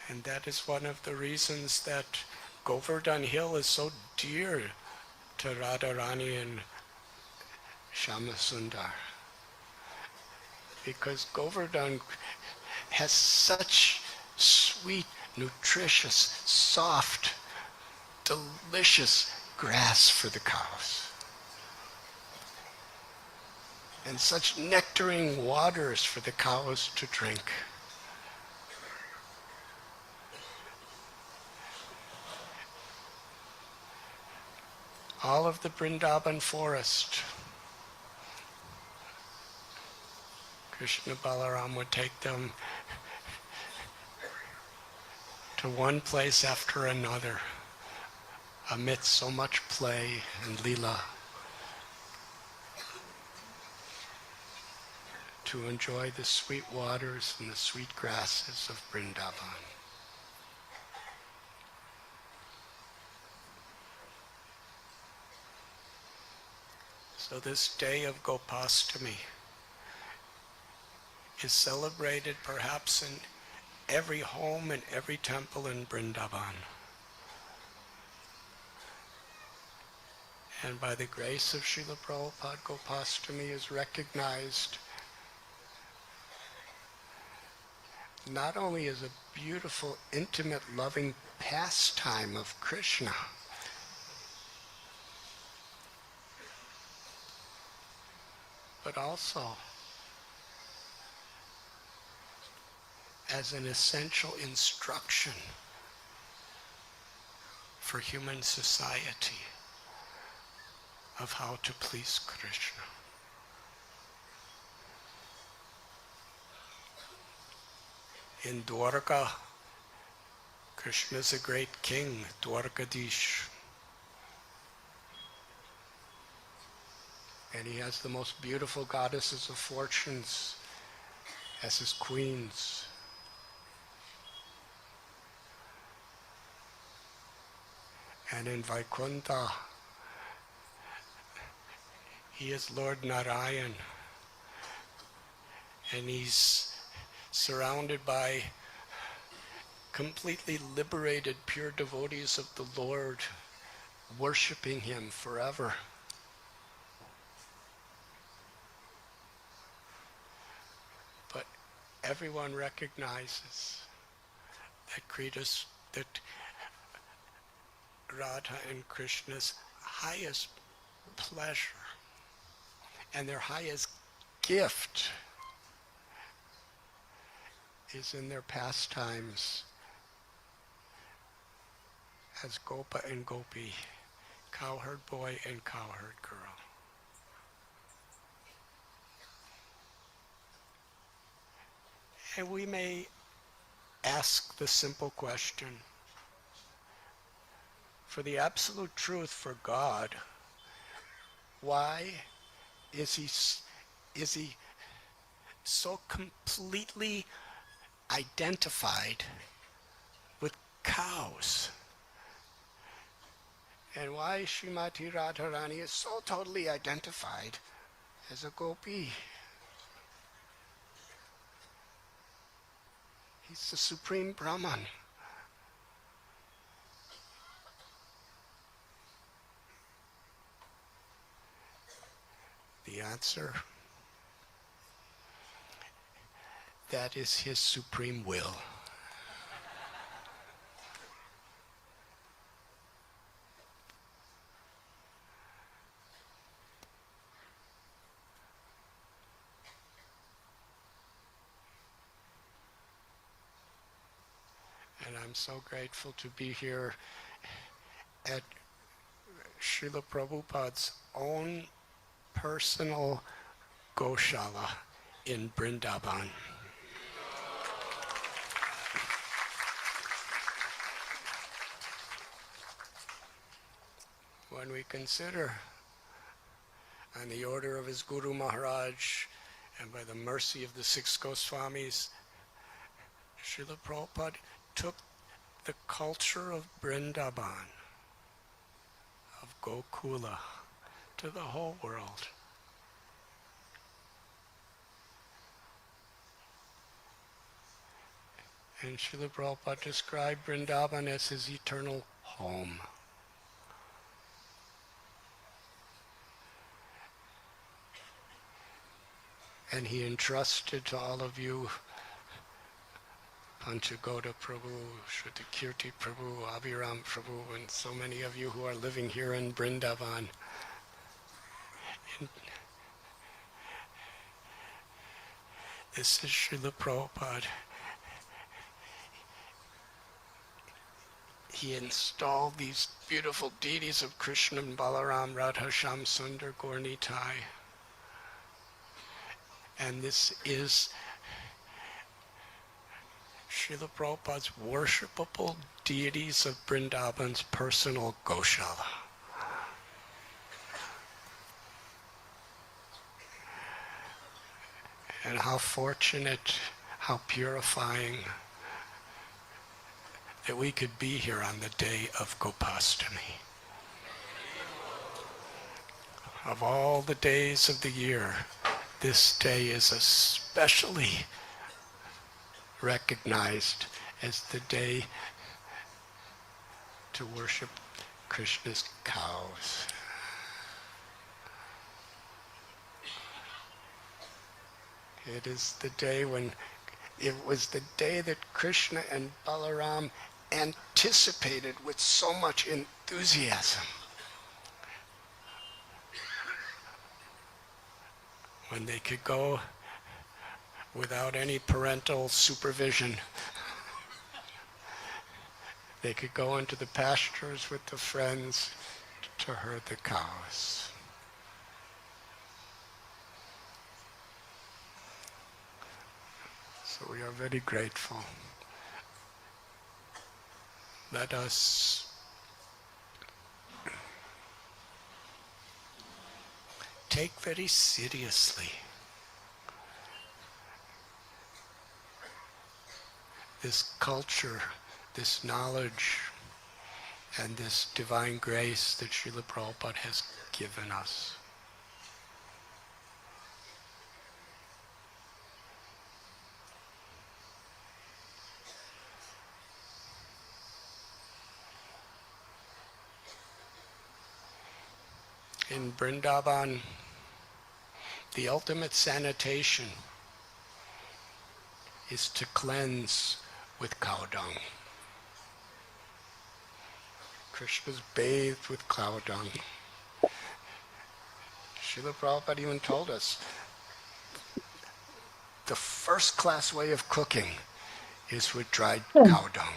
And that is one of the reasons that Govardhan Hill is so dear to Radharani and Shyamasundar. Because Govardhan has such sweet, nutritious, soft, delicious grass for the cows. And such nectaring waters for the cows to drink. All of the Vrindavan forest, Krishna Balaram would take them to one place after another, amidst so much play and lila. to enjoy the sweet waters and the sweet grasses of Vrindavan. So this day of Gopastami is celebrated perhaps in every home and every temple in Vrindavan. And by the grace of Srila Prabhupada, Gopastami is recognized not only as a beautiful, intimate, loving pastime of Krishna, but also as an essential instruction for human society of how to please Krishna. In Dwarka, Krishna is a great king, Dwarkadish. And he has the most beautiful goddesses of fortunes as his queens. And in Vaikuntha, he is Lord Narayan. And he's surrounded by completely liberated, pure devotees of the Lord, worshiping him forever. But everyone recognizes that Radha and Krishna's highest pleasure and their highest gift is in their pastimes as Gopa and Gopi, cowherd boy and cowherd girl. And we may ask the simple question, for the absolute truth, for God, why is he so completely identified with cows? And why Srimati Radharani is so totally identified as a gopi? He's the supreme Brahman. The answer, that is his supreme will. And I'm so grateful to be here at Srila Prabhupada's own personal Goshala in Vrindavan. When we consider, on the order of his Guru Maharaj and by the mercy of the six Goswamis, Srila Prabhupada took the culture of Vrindavan, of Gokula, to the whole world. And Srila Prabhupada described Vrindavan as his eternal home. And he entrusted to all of you Panchagoda Prabhu, Shrutakirti Prabhu, Abhiram Prabhu, and so many of you who are living here in Vrindavan. And this is Srila Prabhupada. He installed these beautiful deities of Krishna and Balaram, Radha, Shyam, Sundar, Gaur Nitai. And this is Srila Prabhupada's worshipable deities of Vrindavan's personal Goshala. And how fortunate, how purifying that we could be here on the day of Gopastami. Of all the days of the year, this day is especially recognized as the day to worship Krishna's cows. It is the day when, it was the day that Krishna and Balaram anticipated with so much enthusiasm. When they could go without any parental supervision. They could go into the pastures with the friends to herd the cows. So we are very grateful. Let us take very seriously this culture, this knowledge, and this divine grace that Srila Prabhupada has given us. In Vrindavan, the ultimate sanitation is to cleanse with cow dung. Krishna's bathed with cow dung. Srila Prabhupada even told us the first class way of cooking is with dried cow dung.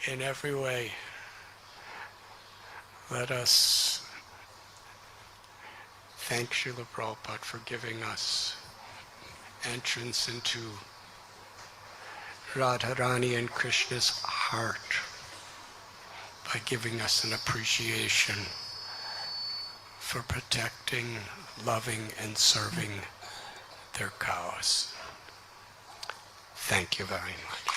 In every way, let us thank Srila Prabhupada for giving us entrance into Radharani and Krishna's heart by giving us an appreciation for protecting, loving, and serving their cows. Thank you very much.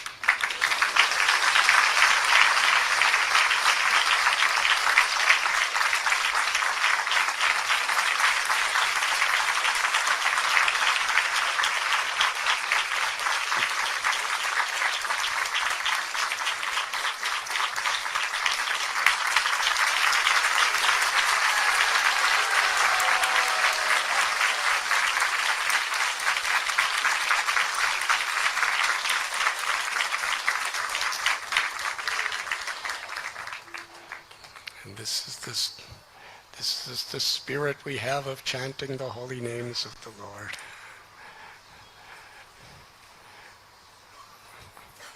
This is the spirit we have of chanting the holy names of the Lord.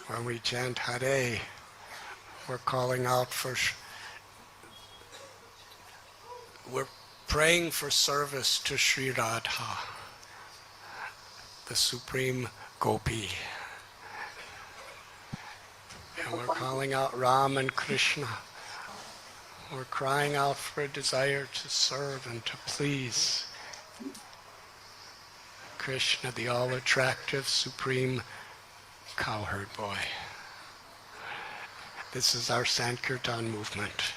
When we chant Hare, we're calling out for, we're praying for service to Sri Radha, the supreme Gopi. And we're calling out Ram and Krishna. We're crying out for a desire to serve and to please Krishna, the all-attractive, supreme cowherd boy. This is our Sankirtan movement.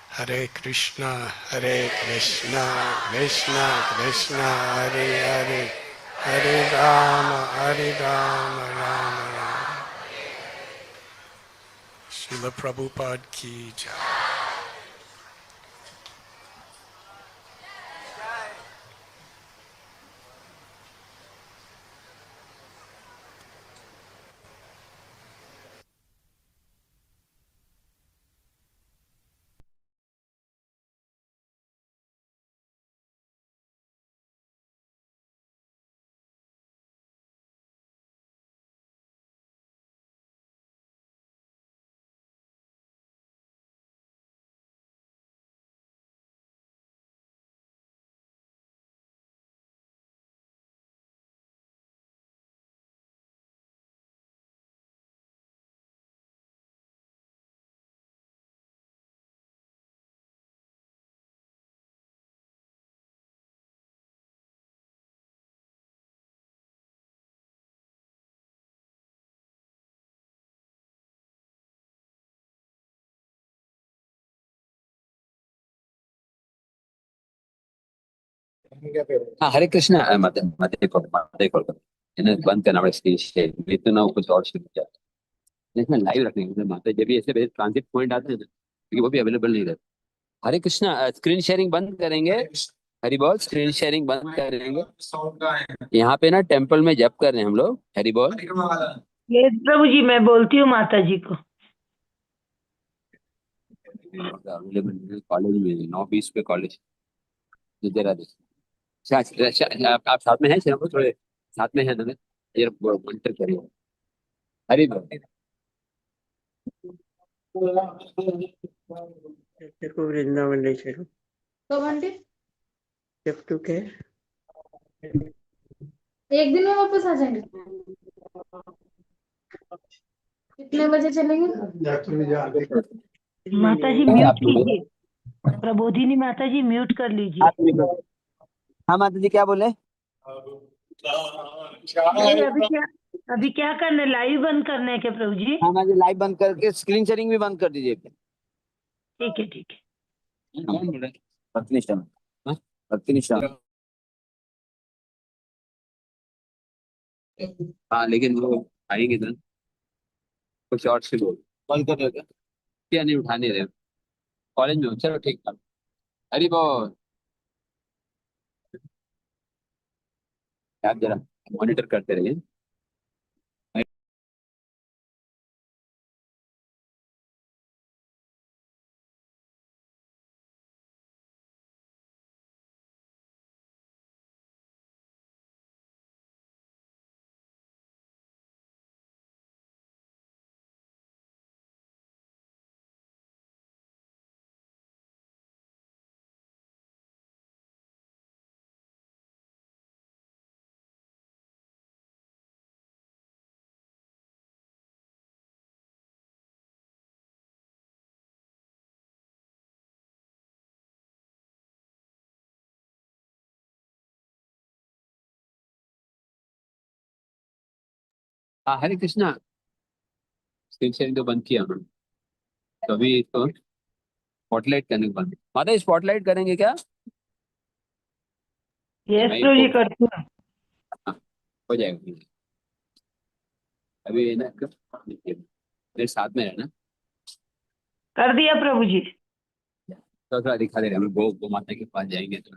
Hare Krishna, Krishna Krishna, Hare Hare, Hare Rama, Rama Rama. Srila Prabhupada ki jai. हाँ हरे कृष्णा मत मत देखो इन्हें बंद करना पड़ेगा screen share नहीं तो ना कुछ और शुरू हो जाता है इसमें लाइव रखने के माता जब भी ऐसे ट्रांजिट पॉइंट आते हैं ना क्योंकि वो भी अवेलेबल नहीं रहते हरे कृष्णा स्क्रीन शेयरिंग बंद करेंगे हरि बोल स्क्रीन शेयरिंग बंद करेंगे यहाँ पे ना टेम्पल में जप कर रहे हैं हम लोग हरि बोल ये प्रभु जी मैं बोलती हूँ माता जी को। कॉलेज में 9:20 पे कॉलेज जरा आप साथ में हैं हम लोग थोड़े साथ में हैं ना ये मॉनिटर करिए हरि बोल को वृंदावन ले चलो तो घंटे जब तू के एक दिन में वापस आ जाएंगे। कितने बजे चलेंगे? माता जी म्यूट कीजिए, प्रबोधिनी माता जी म्यूट कर लीजिए। हाँ माता जी क्या बोले नहीं अभी क्या करना है, लाइव बंद करना है क्या प्रभु जी? हाँ माता जी लाइव बंद करके स्क्रीन शेयरिंग भी बंद कर दीजिए ठीक है ठीक है। कौन बोल रहे भक्तिनिष्ठा हाँ भक्तिनिष्ठा हाँ लेकिन वो आएंगे ना कुछ और से बोल बंद कर देगा क्या नहीं उठा नहीं रहे कॉलेज में हो चलो ठीक है हरी बोल आप जरा मॉनिटर करते रहिए हाँ हरे कृष्णा स्क्रीन शेयरिंग तो बंद किया उन्होंने तो अभी इसको स्पॉटलाइट करने को बंद माता स्पॉटलाइट करेंगे क्या यस मैं प्रभु जी इसको करती हूँ। हाँ, हो जाएगा अभी ना मेरे साथ में रहना कर दिया प्रभु जी। तो थोड़ा दिखा दे रहे हम गो माता के पास जाएंगे तो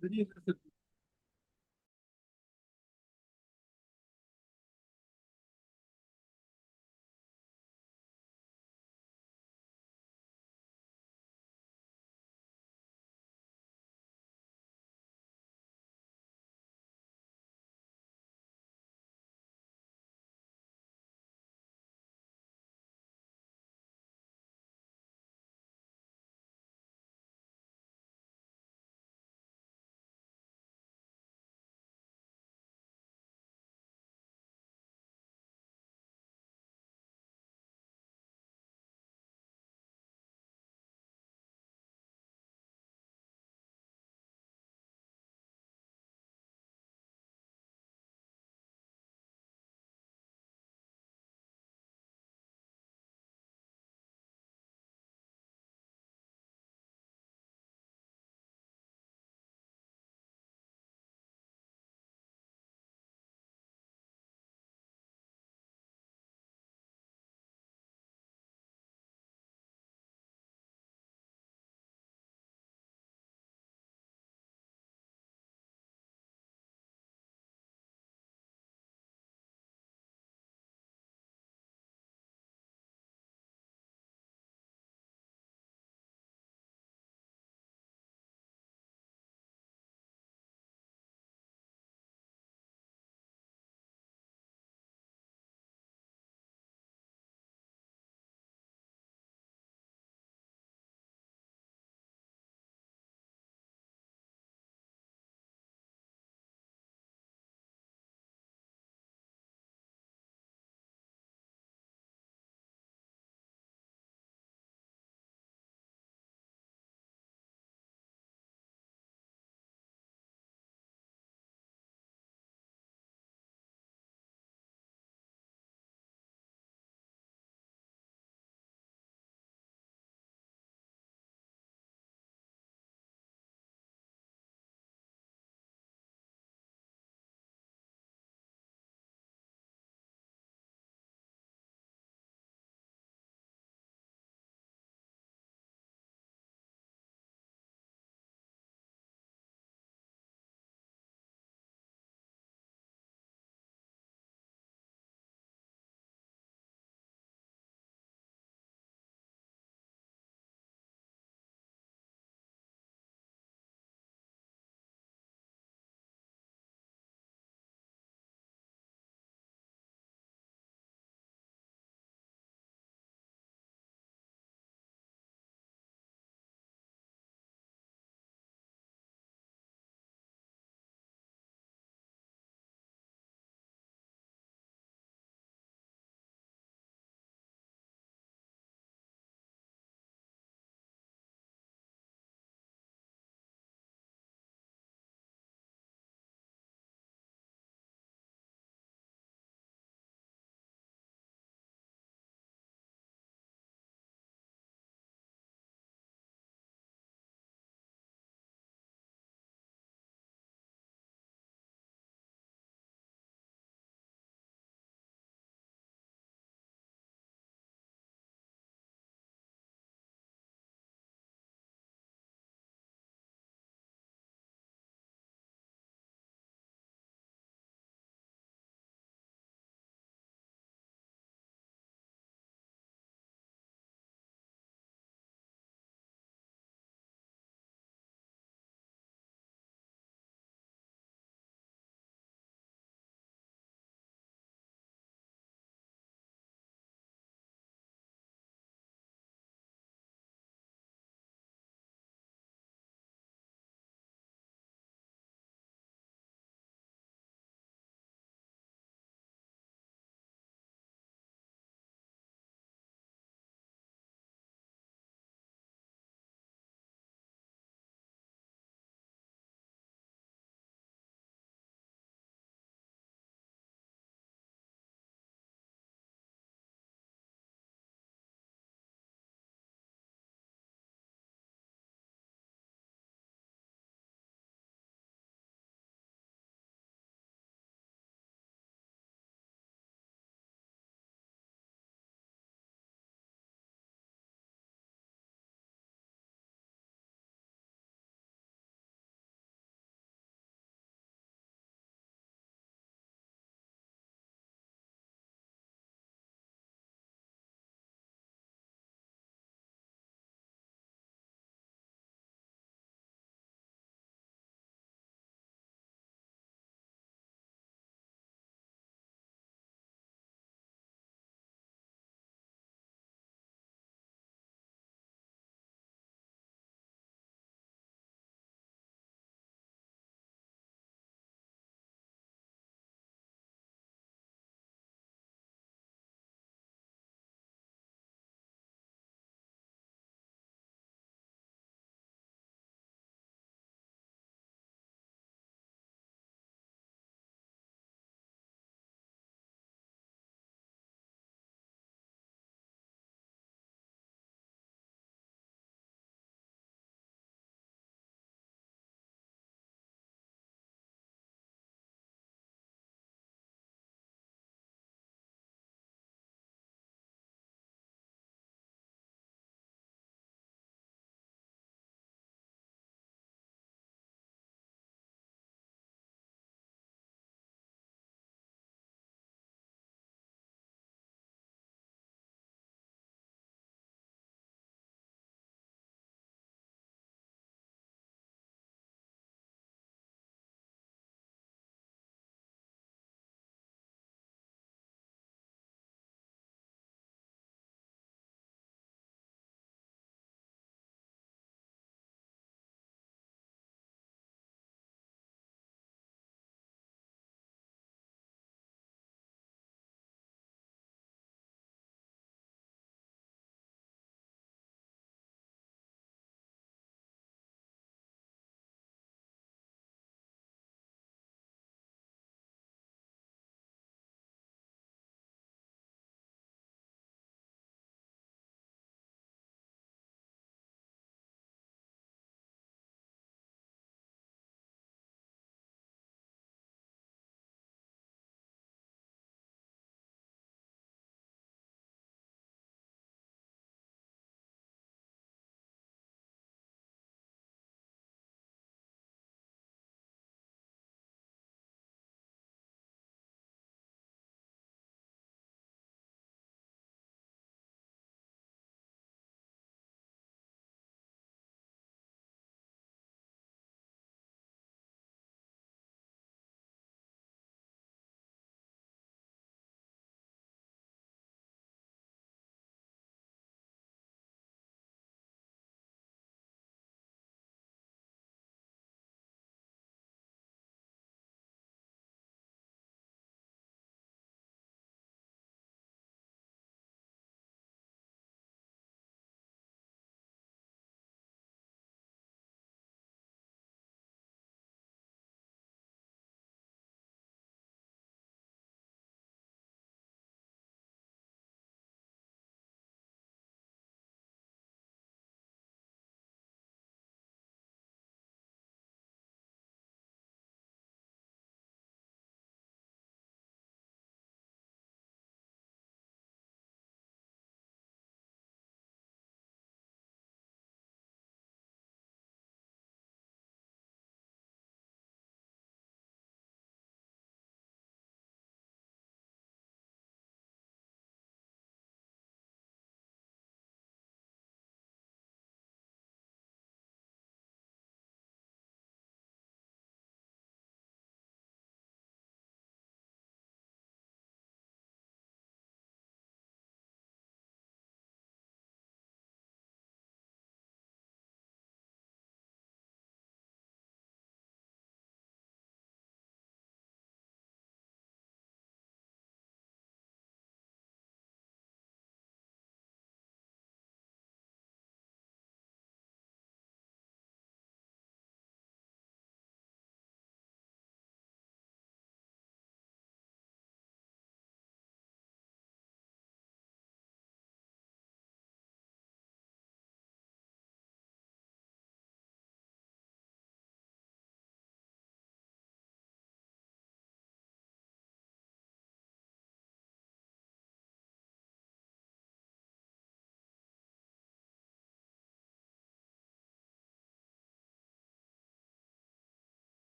very interesting.